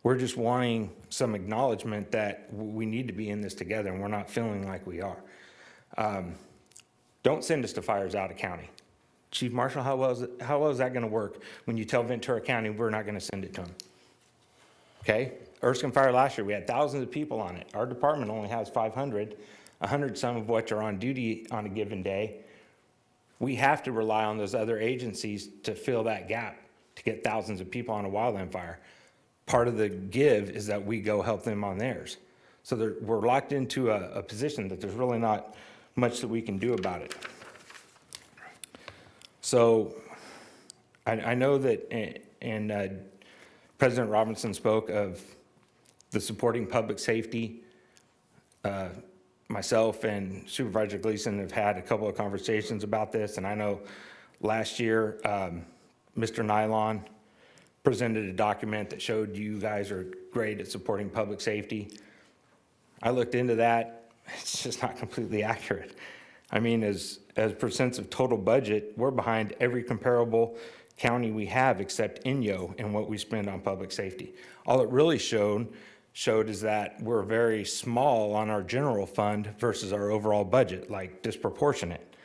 we're just wanting some acknowledgement that we need to be in this together, and we're not feeling like we are. Don't send us to fires out of county. Chief Marshal, how well is that going to work when you tell Ventura County we're not going to send it to them? Okay, Erskine Fire last year, we had thousands of people on it. Our department only has 500, 100 some of which are on duty on a given day. We have to rely on those other agencies to fill that gap to get thousands of people on a wildland fire. part of the give is that we go help them on theirs. So we're locked into a position that there's really not much that we can do about it. So I know that, and President Robinson spoke of the supporting public safety. Myself and Supervisor Gleason have had a couple of conversations about this, and I know last year, Mr. Nylon presented a document that showed you guys are great at supporting public safety. I looked into that. It's just not completely accurate. I mean, as percents of total budget, we're behind every comparable county we have except Inyo in what we spend on public safety. All it really showed is that we're very small on our general fund versus our overall budget, like disproportionate.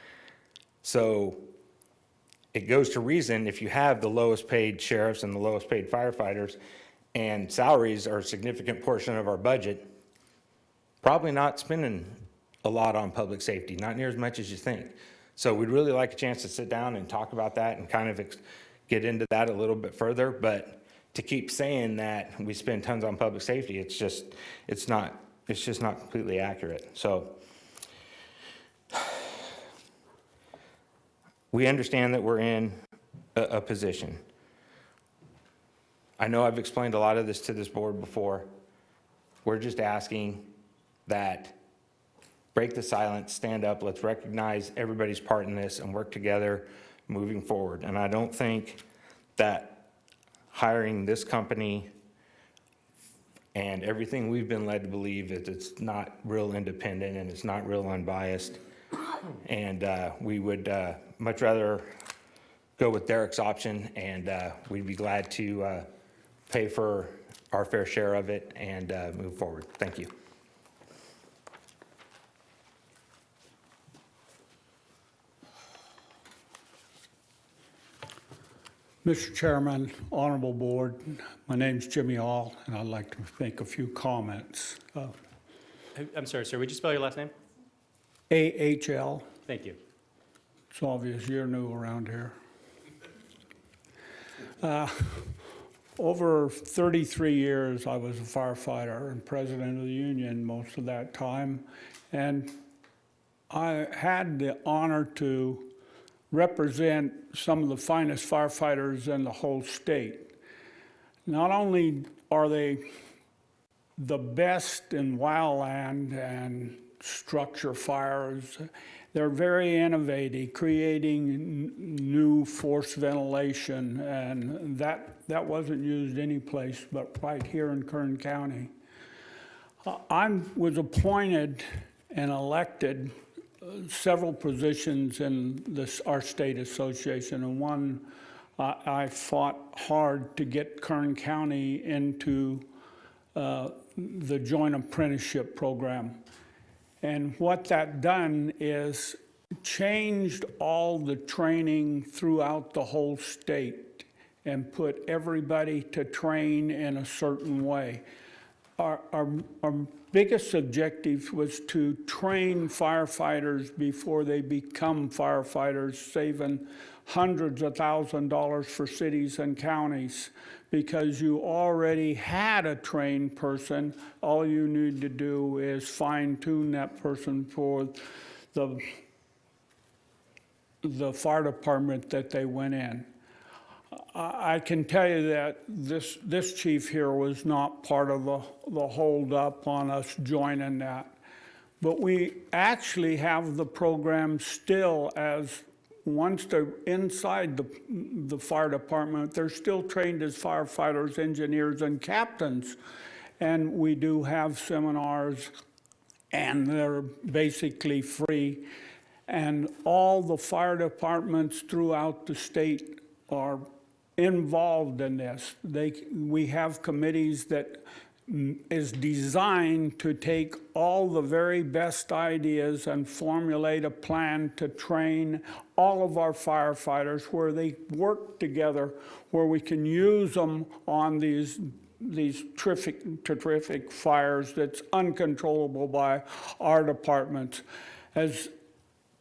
So it goes to reason, if you have the lowest paid sheriffs and the lowest paid firefighters, and salaries are a significant portion of our budget, probably not spending a lot on public safety, not near as much as you think. So we'd really like a chance to sit down and talk about that and kind of get into that a little bit further. But to keep saying that we spend tons on public safety, it's just not completely accurate. So we understand that we're in a position. I know I've explained a lot of this to this board before. We're just asking that break the silence, stand up, let's recognize everybody's part in this and work together moving forward. And I don't think that hiring this company and everything we've been led to believe is it's not real independent and it's not real unbiased. And we would much rather go with Derek's option, and we'd be glad to pay for our fair share of it and move forward. Thank you. Mr. Chairman, Honorable Board, my name's Jimmy Hall, and I'd like to make a few comments. I'm sorry, sir, would you spell your last name? AHL. Thank you. It's obvious you're new around here. Over 33 years, I was a firefighter and president of the union most of that time, and I had the honor to represent some of the finest firefighters in the whole state. Not only are they the best in wildland and structure fires, they're very innovative, creating new forced ventilation, and that wasn't used anyplace but right here in Kern County. I was appointed and elected several positions in our state association, and one I fought hard to get Kern County into the joint apprenticeship program. And what that done is changed all the training throughout the whole state and put everybody to train in a certain way. Our biggest objective was to train firefighters before they become firefighters, saving hundreds of thousands of dollars for cities and counties. Because you already had a trained person, all you need to do is fine-tune that person for the fire department that they went in. I can tell you that this chief here was not part of the hold up on us joining that. But we actually have the program still as once they're inside the fire department, they're still trained as firefighters, engineers, and captains. And we do have seminars, and they're basically free. And all the fire departments throughout the state are involved in this. We have committees that is designed to take all the very best ideas and formulate a plan to train all of our firefighters where they work together, where we can use them on these terrific fires that's uncontrollable by our departments. As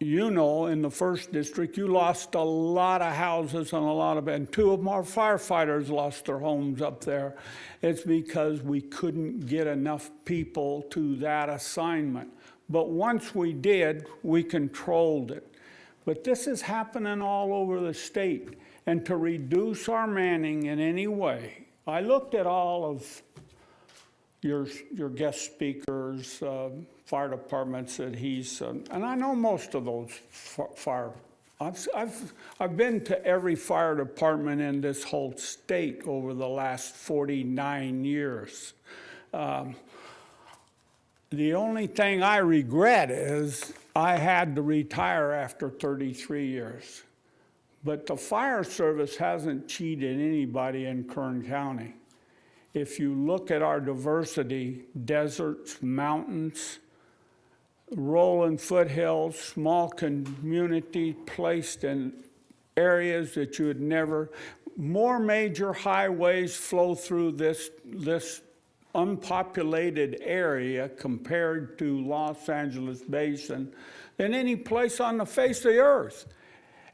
you know, in the first district, you lost a lot of houses and two of our firefighters lost their homes up there. It's because we couldn't get enough people to that assignment. But once we did, we controlled it. But this is happening all over the state. And to reduce our manning in any way, I looked at all of your guest speakers, fire departments that he's, and I know most of those fire. I've been to every fire department in this whole state over the last 49 years. The only thing I regret is I had to retire after 33 years. But the fire service hasn't cheated anybody in Kern County. If you look at our diversity, deserts, mountains, rolling foothills, small community placed in areas that you would never, more major highways flow through this unpopulated area compared to Los Angeles Basin than any place on the face of the earth.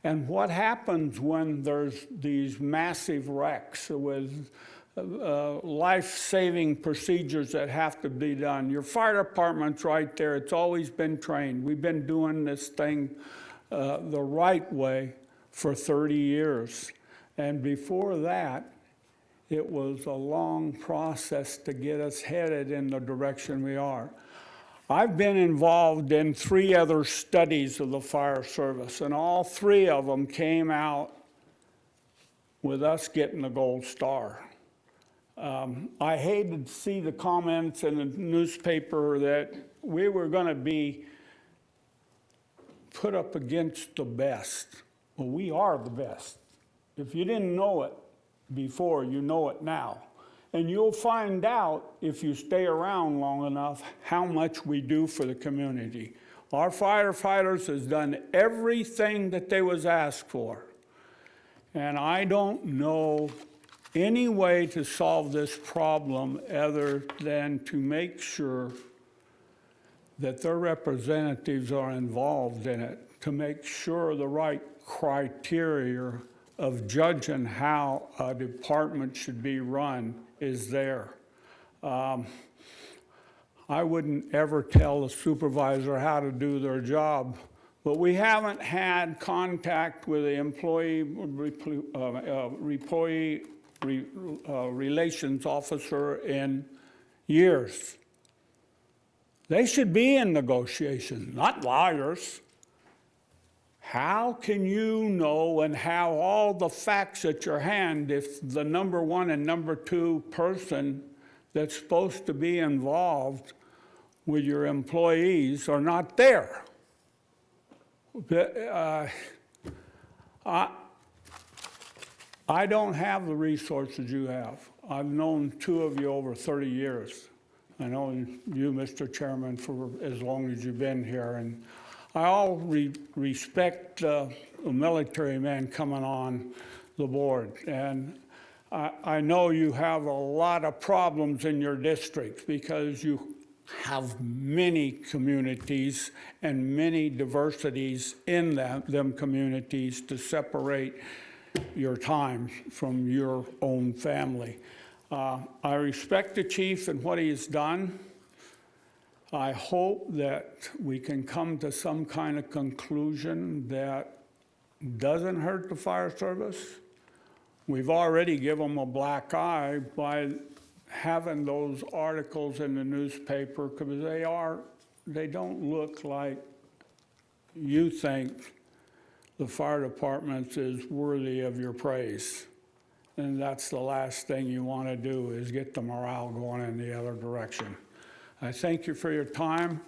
And what happens when there's these massive wrecks with life-saving procedures that have to be done? Your fire department's right there. It's always been trained. We've been doing this thing the right way for 30 years. And before that, it was a long process to get us headed in the direction we are. I've been involved in 3 other studies of the fire service, and all 3 of them came out with us getting the gold star. I hated to see the comments in the newspaper that we were going to be put up against the best. Well, we are the best. If you didn't know it before, you know it now. And you'll find out, if you stay around long enough, how much we do for the community. Our firefighters has done everything that they was asked for. And I don't know any way to solve this problem other than to make sure that their representatives are involved in it, to make sure the right criteria of judging how a department should be run is there. I wouldn't ever tell a supervisor how to do their job, but we haven't had contact with the employee relations officer in years. They should be in negotiations, not lawyers. How can you know and have all the facts at your hand if the number 1 and number 2 person that's supposed to be involved with your employees are not there? I don't have the resources you have. I've known 2 of you over 30 years. I know you, Mr. Chairman, for as long as you've been here. And I all respect the military men coming on the board. And I know you have a lot of problems in your district because you have many communities and many diversities in them communities to separate your time from your own family. I respect the chief and what he has done. I hope that we can come to some kind of conclusion that doesn't hurt the fire service. We've already given them a black eye by having those articles in the newspaper because they don't look like you think the fire department is worthy of your praise. And that's the last thing you want to do is get the morale going in the other direction. I thank you for your time.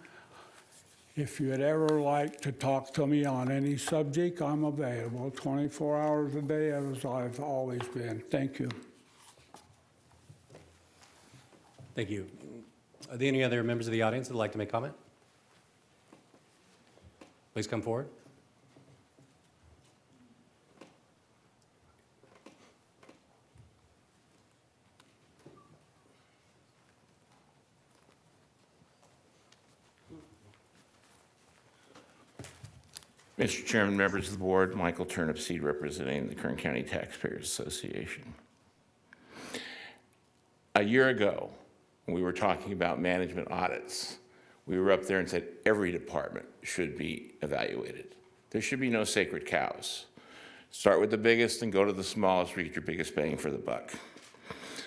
If you'd ever like to talk to me on any subject, I'm available 24 hours a day as I've always been. Thank you. Thank you. Are there any other members of the audience that would like to make comment? Please come forward. Mr. Chairman, members of the board, Michael Turnipseed representing the Kern County Taxpayers Association. A year ago, when we were talking about management audits, we were up there and said every department should be evaluated. There should be no sacred cows. Start with the biggest and go to the smallest to get your biggest bang for the buck.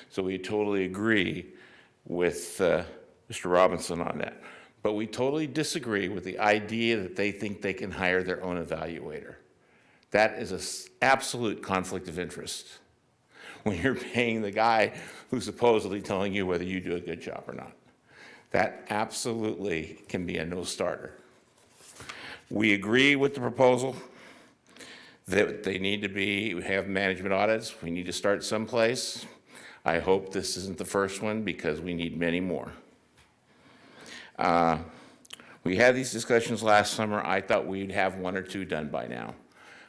So we totally agree with Mr. Robinson on that. But we totally disagree with the idea that they think they can hire their own evaluator. That is an absolute conflict of interest when you're paying the guy who's supposedly telling you whether you do a good job or not. That absolutely can be a no-starter. We agree with the proposal that they need to have management audits. We need to start someplace. I hope this isn't the first one because we need many more. We had these discussions last summer. I thought we'd have 1 or 2 done by now.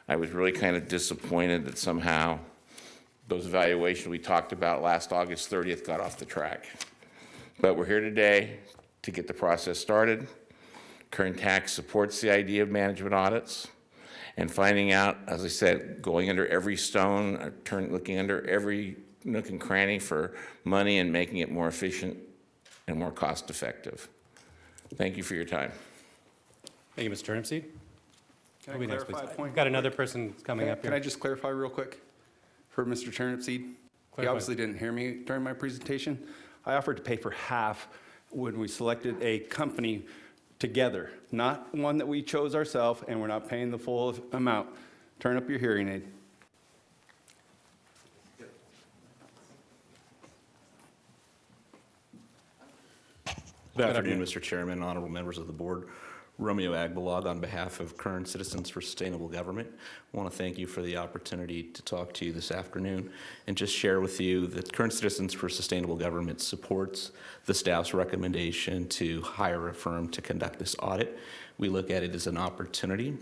I was really kind of disappointed that somehow those evaluations we talked about last August 30th got off the track. But we're here today to get the process started. Kern Tax supports the idea of management audits and finding out, as I said, going under every stone, looking under every nook and cranny for money and making it more efficient and more cost effective. Thank you for your time. Thank you, Mr. Turnipseed. Can I clarify a point? We've got another person coming up here. Can I just clarify real quick for Mr. Turnipseed? He obviously didn't hear me during my presentation. I offered to pay for half when we selected a company together, not one that we chose ourselves, and we're not paying the full amount. Turn up your hearing aid. Good afternoon, Mr. Chairman, honorable members of the board. Romeo Agbalog on behalf of Kern Citizens for Sustainable Government. I want to thank you for the opportunity to talk to you this afternoon and just share with you that Kern Citizens for Sustainable Government supports the staff's recommendation to hire a firm to conduct this audit. We look at it as an opportunity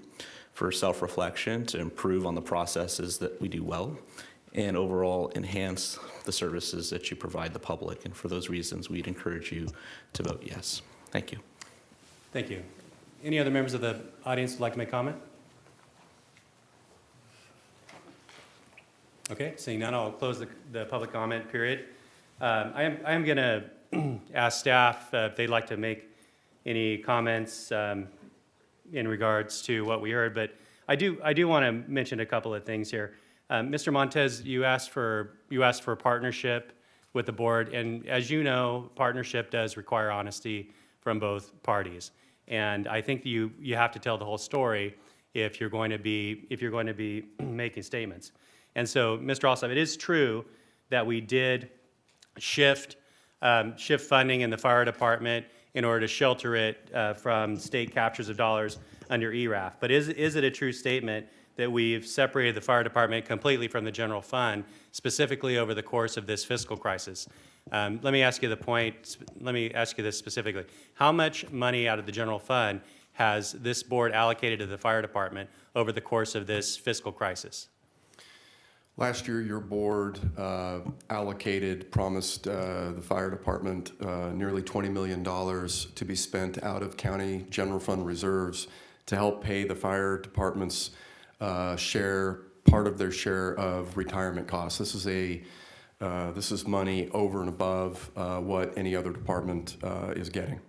for self-reflection to improve on the processes that we do well and overall enhance the services that you provide the public. And for those reasons, we'd encourage you to vote yes. Thank you. Thank you. Any other members of the audience who'd like to make comment? Okay, seeing none, I'll close the public comment period. I am going to ask staff if they'd like to make any comments in regards to what we heard, but I do want to mention a couple of things here. Mr. Montez, you asked for partnership with the board, and as you know, partnership does require honesty from both parties. And I think you have to tell the whole story if you're going to be making statements. And so, Mr. Alsop, it is true that we did shift funding in the fire department in order to shelter it from state captures of dollars under ERAF. But is it a true statement that we've separated the fire department completely from the general fund, specifically over the course of this fiscal crisis? Let me ask you this specifically. How much money out of the general fund has this board allocated to the fire department over the course of this fiscal crisis? Last year, your board promised the fire department nearly $20 million to be spent out of county general fund reserves to help pay the fire department's part of their share of retirement costs. This is money over and above what any other department is getting.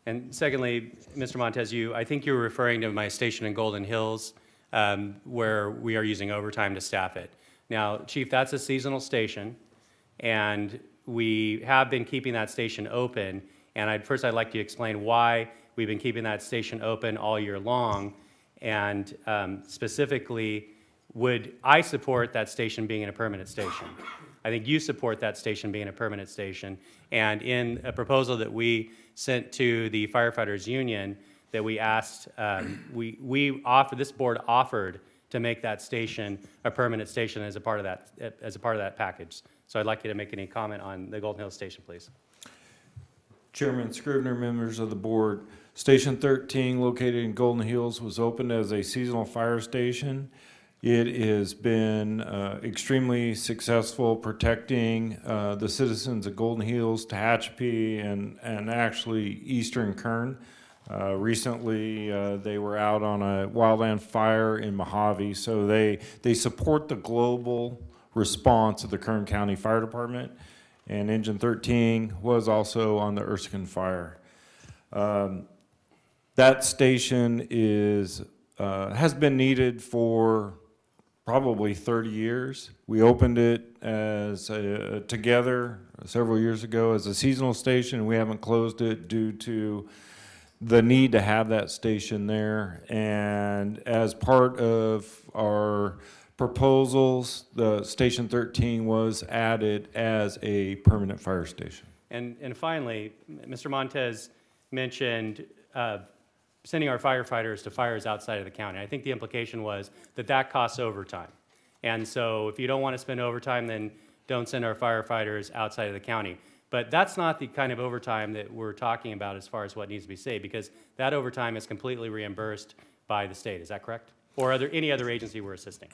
And secondly, Mr. Montez, I think you were referring to my station in Golden Hills, where we are using overtime to staff it. Now, Chief, that's a seasonal station, and we have been keeping that station open. And I'd like to explain why we've been keeping that station open all year long. And specifically, would I support that station being a permanent station? I think you support that station being a permanent station. And in a proposal that we sent to the firefighters union, that we asked, this board offered to make that station a permanent station as a part of that package. So I'd like you to make any comment on the Golden Hills station, please. Chairman Scrivener, members of the board, Station 13, located in Golden Hills, was opened as a seasonal fire station. It has been extremely successful protecting the citizens of Golden Hills, Tehachapi, and actually Eastern Kern. Recently, they were out on a wildland fire in Mojave, so they support the global response of the Kern County Fire Department, and Engine 13 was also on the Erskine fire. That station has been needed for probably 30 years. We opened it together several years ago as a seasonal station, and we haven't closed it due to the need to have that station there. And as part of our proposals, the Station 13 was added as a permanent fire station. And finally, Mr. Montez mentioned sending our firefighters to fires outside of the county. I think the implication was that costs overtime. And so if you don't want to spend overtime, then don't send our firefighters outside of the county. But that's not the kind of overtime that we're talking about as far as what needs to be saved, because that overtime is completely reimbursed by the state. Is that correct? Or are there any other agency we're assisting?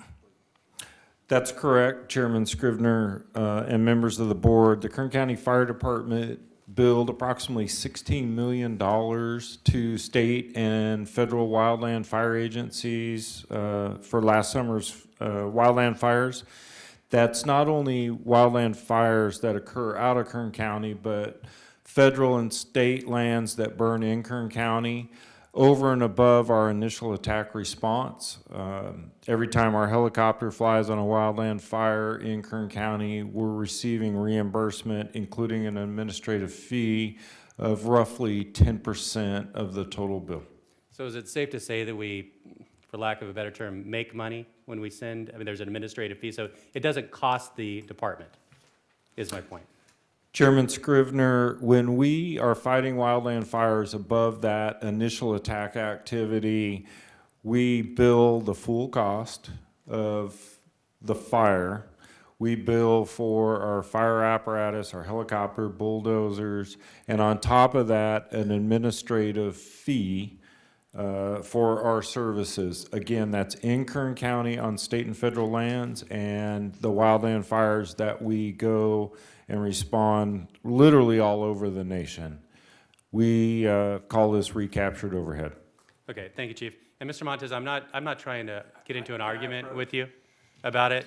That's correct, Chairman Scrivener and members of the board. The Kern County Fire Department billed approximately $16 million to state and federal wildland fire agencies for last summer's wildland fires. That's not only wildland fires that occur out of Kern County, but federal and state lands that burn in Kern County over and above our initial attack response. Every time our helicopter flies on a wildland fire in Kern County, we're receiving reimbursement, including an administrative fee of roughly 10% of the total bill. So is it safe to say that we, for lack of a better term, make money when we send? I mean, there's an administrative fee, so it doesn't cost the department, is my point. Chairman Scrivener, when we are fighting wildland fires above that initial attack activity, we bill the full cost of the fire. We bill for our fire apparatus, our helicopter, bulldozers, and on top of that, an administrative fee for our services. Again, that's in Kern County on state and federal lands, and the wildland fires that we go and respond literally all over the nation. We call this recaptured overhead. Okay, thank you, Chief. And Mr. Montez, I'm not trying to get into an argument with you about it.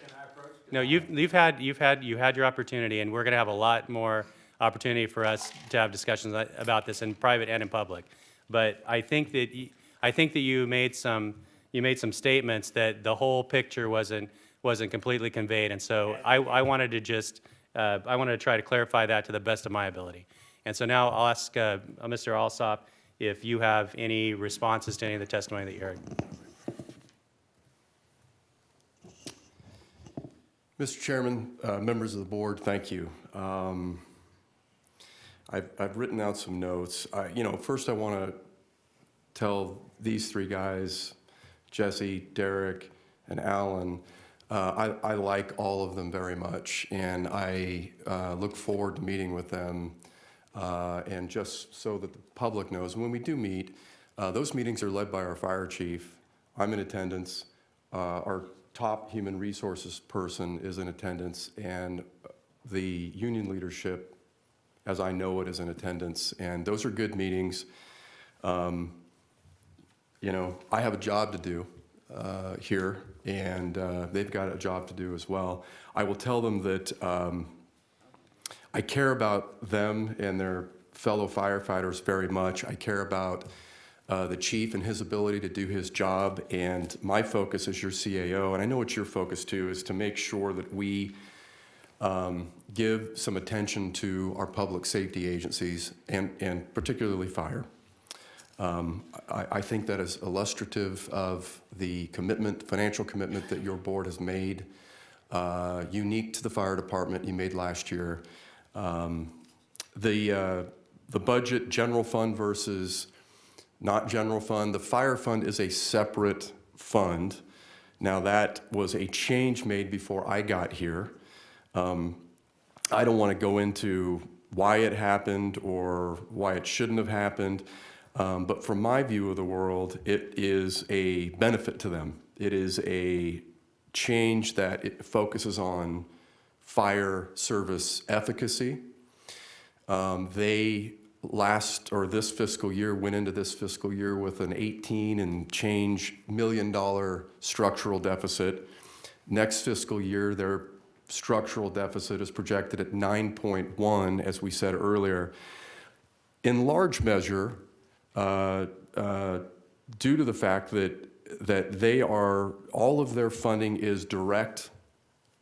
No, you had your opportunity, and we're going to have a lot more opportunity for us to have discussions about this in private and in public. But I think that you made some statements that the whole picture wasn't completely conveyed, and so I wanted to just try to clarify that to the best of my ability. And so now I'll ask Mr. Alsop if you have any responses to any of the testimony that you heard. Mr. Chairman, members of the board, thank you. I've written out some notes. First I want to tell these three guys, Jesse, Derek, and Alan, I like all of them very much, and I look forward to meeting with them. And just so that the public knows, when we do meet, those meetings are led by our fire chief. I'm in attendance. Our top human resources person is in attendance, and the union leadership, as I know it, is in attendance. And those are good meetings. I have a job to do here, and they've got a job to do as well. I will tell them that I care about them and their fellow firefighters very much. I care about the chief and his ability to do his job, and my focus as your CAO, and I know what your focus too, is to make sure that we give some attention to our public safety agencies and particularly fire. I think that is illustrative of the financial commitment that your board has made, unique to the fire department you made last year. The budget, general fund versus not general fund. The fire fund is a separate fund. Now that was a change made before I got here. I don't want to go into why it happened or why it shouldn't have happened. But from my view of the world, it is a benefit to them. It is a change that it focuses on fire service efficacy. They this fiscal year went into this fiscal year with an 18 and change $1 million structural deficit. Next fiscal year, their structural deficit is projected at 9.1, as we said earlier. In large measure, due to the fact that they are, all of their funding is direct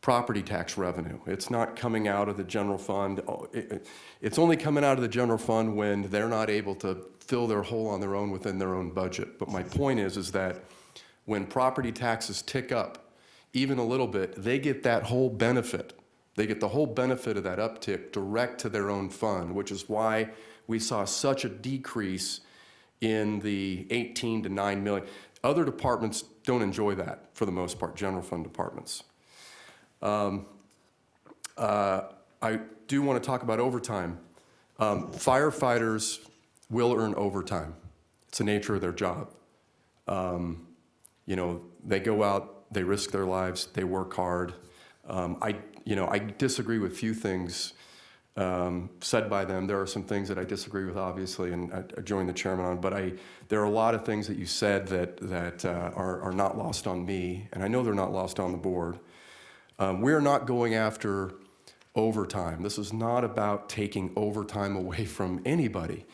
property tax revenue. It's not coming out of the general fund. It's only coming out of the general fund when they're not able to fill their hole on their own within their own budget. But my point is that when property taxes tick up even a little bit, they get that whole benefit. They get the whole benefit of that uptick direct to their own fund, which is why we saw such a decrease in the 18 to 9 million. Other departments don't enjoy that for the most part, general fund departments. I do want to talk about overtime. Firefighters will earn overtime. It's the nature of their job. You know, they go out, they risk their lives, they work hard. I disagree with few things said by them. There are some things that I disagree with, obviously, and I join the chairman on, but there are a lot of things that you said that are not lost on me, and I know they're not lost on the board. We're not going after overtime. This is not about taking overtime away from anybody.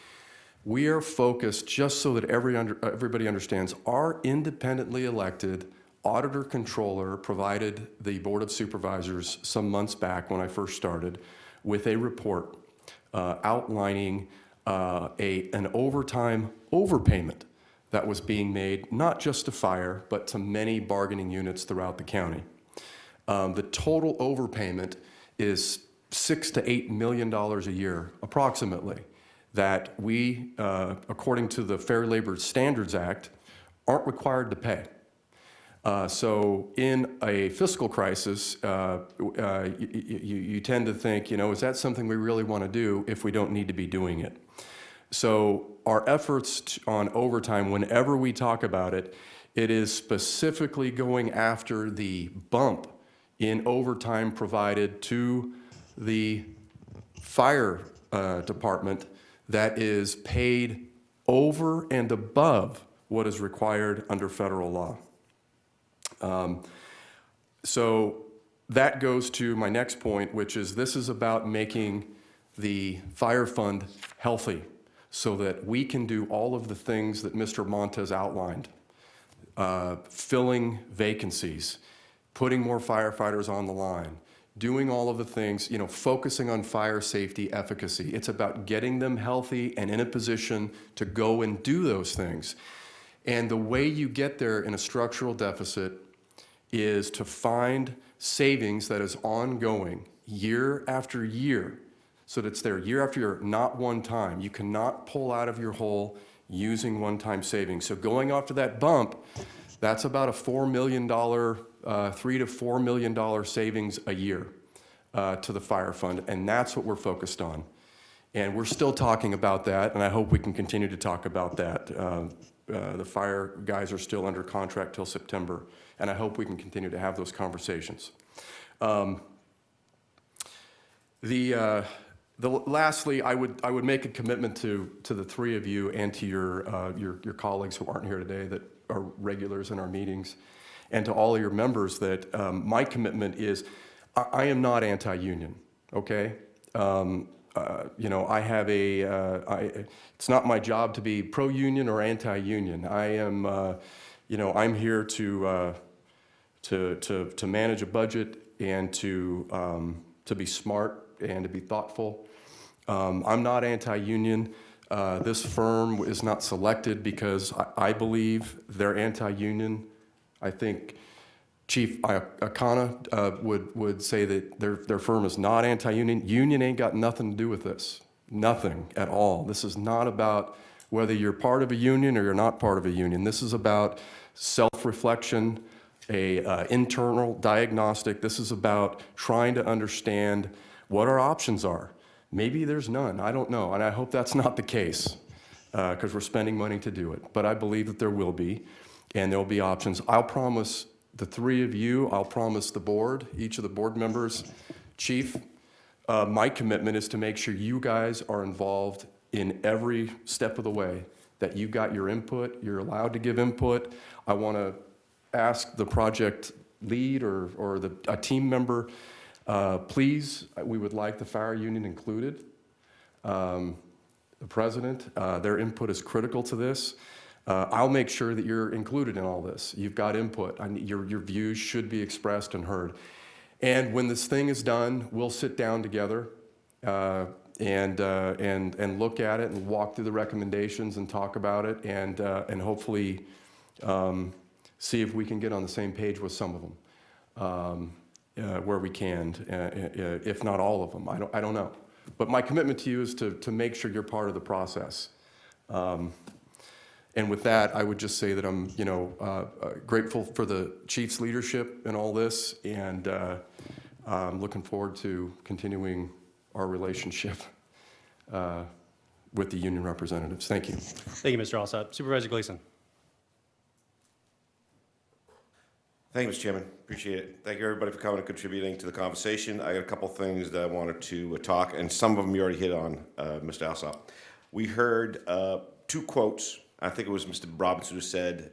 We are focused, just so that everybody understands, our independently elected auditor controller provided the Board of Supervisors some months back when I first started with a report outlining an overtime overpayment that was being made, not just to fire, but to many bargaining units throughout the county. The total overpayment is $6 to $8 million a year, approximately, that we, according to the Fair Labor Standards Act, aren't required to pay. So in a fiscal crisis, you tend to think, is that something we really want to do if we don't need to be doing it? So our efforts on overtime, whenever we talk about it, it is specifically going after the bump in overtime provided to the fire department that is paid over and above what is required under federal law. So that goes to my next point, which is this is about making the fire fund healthy so that we can do all of the things that Mr. Montez outlined, filling vacancies, putting more firefighters on the line, doing all of the things, focusing on fire safety efficacy. It's about getting them healthy and in a position to go and do those things. And the way you get there in a structural deficit is to find savings that is ongoing year after year, so that it's there year after year, not one time. You cannot pull out of your hole using one-time savings. So going after that bump, that's about a $4 million, $3 to $4 million savings a year to the fire fund, and that's what we're focused on. And we're still talking about that, and I hope we can continue to talk about that. The fire guys are still under contract till September, and I hope we can continue to have those conversations. Lastly, I would make a commitment to the three of you and to your colleagues who aren't here today that are regulars in our meetings, and to all of your members that my commitment is I am not anti-union, okay? I have it's not my job to be pro-union or anti-union. I am, I'm here to manage a budget and to be smart and to be thoughtful. I'm not anti-union. This firm is not selected because I believe they're anti-union. I think Chief Akana would say that their firm is not anti-union. Union ain't got nothing to do with this. Nothing at all. This is not about whether you're part of a union or you're not part of a union. This is about self-reflection, internal diagnostic. This is about trying to understand what our options are. Maybe there's none. I don't know. And I hope that's not the case because we're spending money to do it. But I believe that there will be, and there will be options. I'll promise the three of you, I'll promise the board, each of the board members, Chief, my commitment is to make sure you guys are involved in every step of the way, that you got your input, you're allowed to give input. I want to ask the project lead or a team member, please, we would like the fire union included. The president, their input is critical to this. I'll make sure that you're included in all this. You've got input. Your views should be expressed and heard. And when this thing is done, we'll sit down together and look at it and walk through the recommendations and talk about it and hopefully see if we can get on the same page with some of them where we can, if not all of them. I don't know. But my commitment to you is to make sure you're part of the process. And with that, I would just say that I'm, grateful for the chief's leadership in all this, and I'm looking forward to continuing our relationship with the union representatives. Thank you. Thank you, Mr. Alsop. Supervisor Gleason. Thank you, Mr. Chairman. Appreciate it. Thank you, everybody, for coming and contributing to the conversation. I got a couple things that I wanted to talk, and some of them you already hit on, Mr. Alsop. We heard 2 quotes. I think it was Mr. Robinson who said,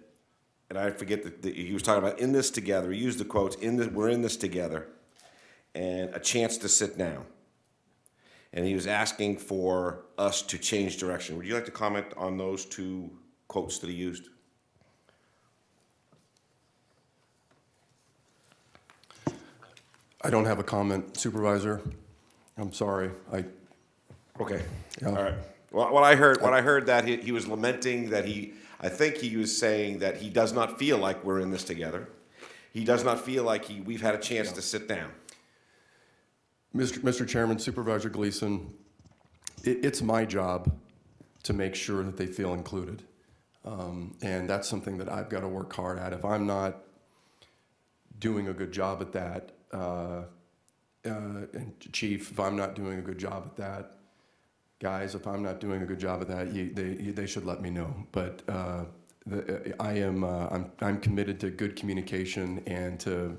and I forget that he was talking about in this together. He used the quotes, we're in this together, and a chance to sit down. And he was asking for us to change direction. Would you like to comment on those 2 quotes that he used? I don't have a comment, Supervisor. I'm sorry. Okay. Yeah. All right. Well, what I heard that he was lamenting that I think he was saying that he does not feel like we're in this together. He does not feel like we've had a chance to sit down. Mr. Chairman, Supervisor Gleason, it's my job to make sure that they feel included. And that's something that I've got to work hard at. If I'm not doing a good job at that, and Chief, if I'm not doing a good job at that, guys, if I'm not doing a good job at that, they should let me know. But I'm committed to good communication and to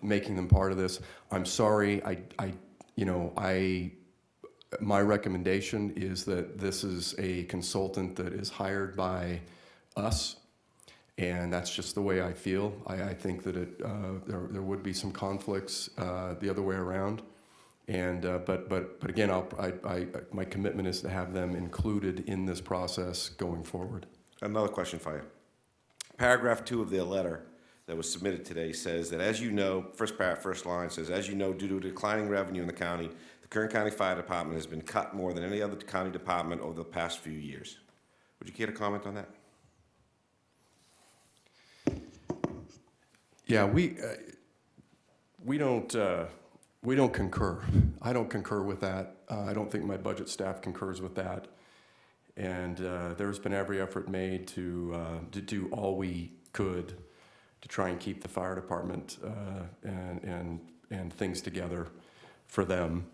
making them part of this. I'm sorry. My recommendation is that this is a consultant that is hired by us, and that's just the way I feel. I think that there would be some conflicts the other way around. And but again, my commitment is to have them included in this process going forward. Another question for you. Paragraph 2 of their letter that was submitted today says that, as you know, first line says, as you know, due to declining revenue in the county, the Kern County Fire Department has been cut more than any other county department over the past few years. Would you care to comment on that? Yeah, we don't concur. I don't concur with that. I don't think my budget staff concurs with that. And there's been every effort made to do all we could to try and keep the fire department and things together for them.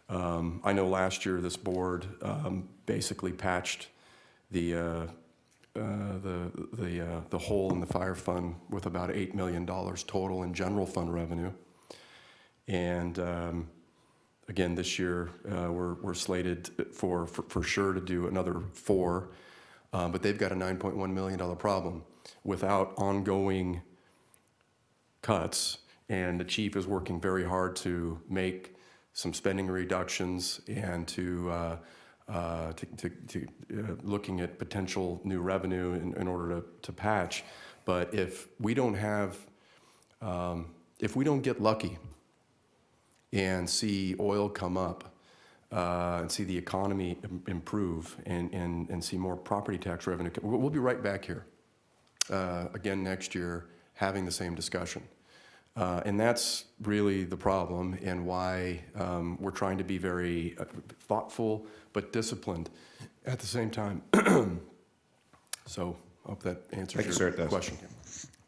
I know last year this board basically patched the hole in the fire fund with about $8 million total in general fund revenue. And again, this year we're slated for sure to do another 4, but they've got a $9.1 million problem without ongoing cuts. And the chief is working very hard to make some spending reductions and to looking at potential new revenue in order to patch. But if we don't get lucky and see oil come up and see the economy improve and see more property tax revenue, we'll be right back here again next year having the same discussion. And that's really the problem, and why we're trying to be very thoughtful but disciplined at the same time. So I hope that answers your question.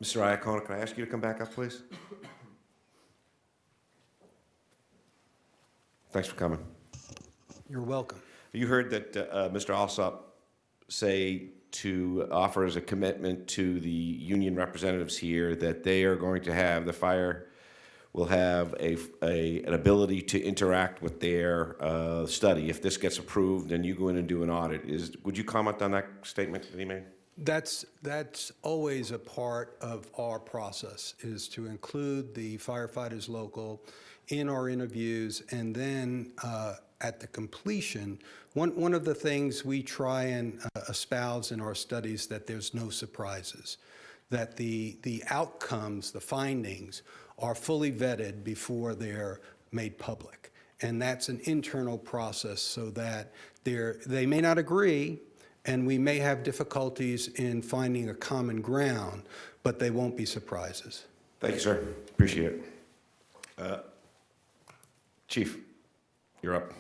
Mr. Iacona, can I ask you to come back up, please? Thanks for coming. You're welcome. You heard that Mr. Alsop say to offer as a commitment to the union representatives here that they are going to have, the fire will have an ability to interact with their study. If this gets approved and you go in and do an audit, would you comment on that statement that he made? That's always a part of our process, is to include the firefighters local in our interviews, and then at the completion, one of the things we try and espouse in our studies, that there's no surprises, that the outcomes, the findings, are fully vetted before they're made public. And that's an internal process, so that they may not agree, and we may have difficulties in finding a common ground, but they won't be surprises. Thank you, sir. Appreciate it. Chief, you're up.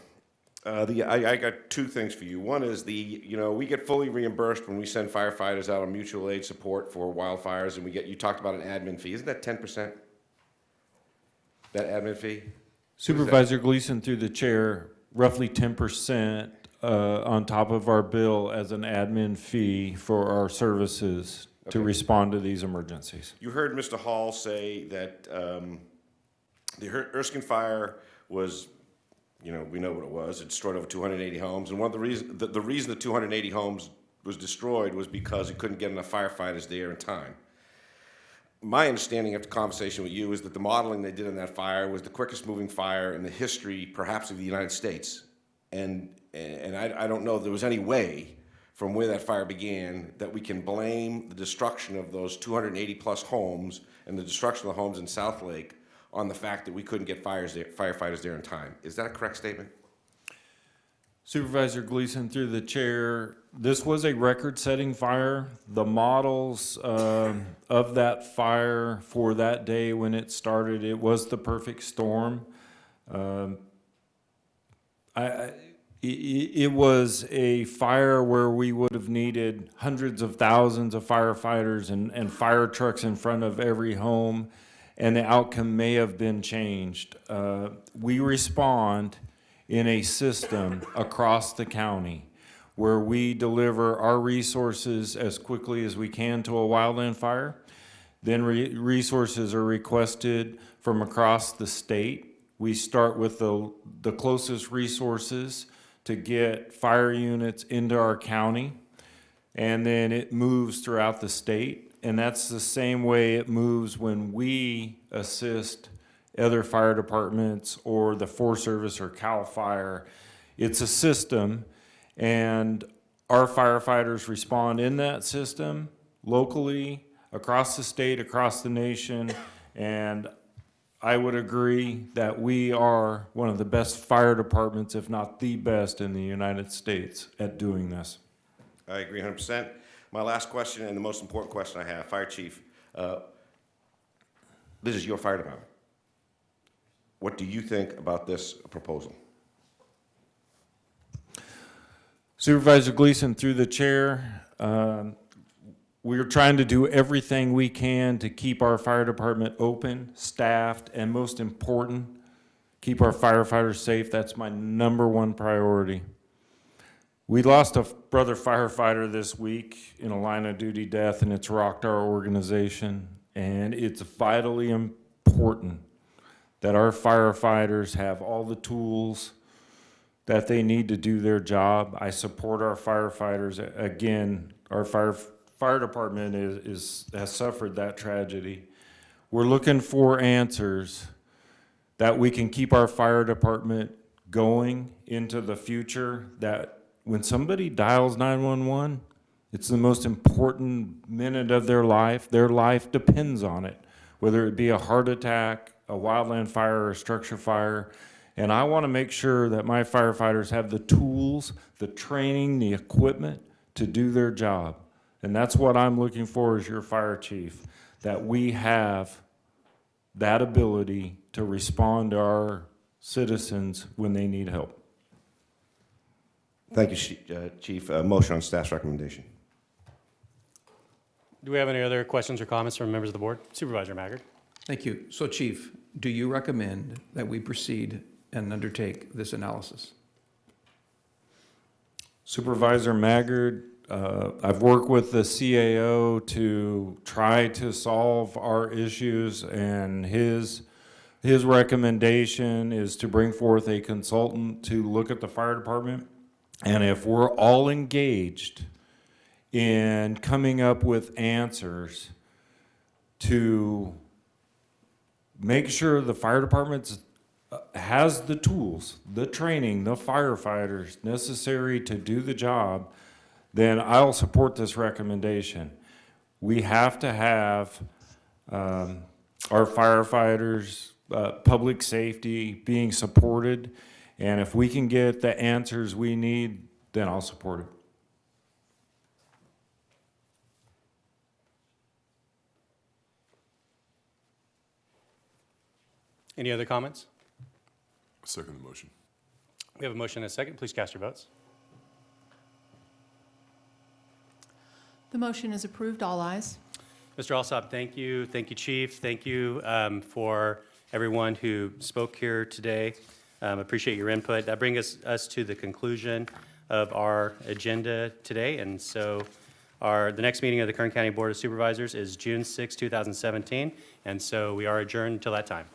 I got two things for you. One is we get fully reimbursed when we send firefighters out on mutual aid support for wildfires, and you talked about an admin fee. Isn't that 10%? That admin fee? Supervisor Gleason, through the chair, roughly 10% on top of our bill as an admin fee for our services to respond to these emergencies. You heard Mr. Hall say that the Erskine fire was, we know what it was. It destroyed over 280 homes. And one of the reasons the 280 homes was destroyed was because he couldn't get enough firefighters there in time. My understanding of the conversation with you is that the modeling they did in that fire was the quickest moving fire in the history, perhaps, of the United States. And I don't know if there was any way from where that fire began that we can blame the destruction of those 280 plus homes and the destruction of the homes in South Lake on the fact that we couldn't get firefighters there in time. Is that a correct statement? Supervisor Gleason, through the chair, this was a record-setting fire. The models of that fire for that day when it started, it was the perfect storm. It was a fire where we would have needed hundreds of thousands of firefighters and fire trucks in front of every home, and the outcome may have been changed. We respond in a system across the county where we deliver our resources as quickly as we can to a wildland fire. Then resources are requested from across the state. We start with the closest resources to get fire units into our county, and then it moves throughout the state. And that's the same way it moves when we assist other fire departments or the Forest Service or CAL FIRE. It's a system, and our firefighters respond in that system locally, across the state, across the nation, and I would agree that we are one of the best fire departments, if not the best, in the United States at doing this. I agree 100%. My last question, and the most important question I have, Fire Chief, this is your fire department. What do you think about this proposal? Supervisor Gleason, through the chair, we're trying to do everything we can to keep our fire department open, staffed, and most important, keep our firefighters safe. That's my #1 priority. We lost a brother firefighter this week in a line of duty death, and it's rocked our organization. And it's vitally important that our firefighters have all the tools that they need to do their job. I support our firefighters. Again, our fire department has suffered that tragedy. We're looking for answers that we can keep our fire department going into the future, that when somebody dials 911, it's the most important minute of their life. Their life depends on it, whether it be a heart attack, a wildland fire, or a structure fire. And I want to make sure that my firefighters have the tools, the training, the equipment to do their job. And that's what I'm looking for as your fire chief, that we have that ability to respond to our citizens when they need help. Thank you, Chief. Motion on staff's recommendation. Do we have any other questions or comments from members of the board? Supervisor Maggard. Thank you. So, Chief, do you recommend that we proceed and undertake this analysis? Supervisor Maggard, I've worked with the CAO to try to solve our issues, and his His recommendation is to bring forth a consultant to look at the fire department. And if we're all engaged in coming up with answers to make sure the fire department has the tools, the training, the firefighters necessary to do the job, then I'll support this recommendation. We have to have our firefighters, public safety being supported, and if we can get the answers we need, then I'll support it. Any other comments? Second the motion. We have a motion and a second. Please cast your votes. The motion is approved. All ayes. Mr. Alsop, thank you. Thank you, Chief. Thank you for everyone who spoke here today. Appreciate your input. That brings us to the conclusion of our agenda today. And so the next meeting of the Kern County Board of Supervisors is June 6, 2017. And so we are adjourned until that time.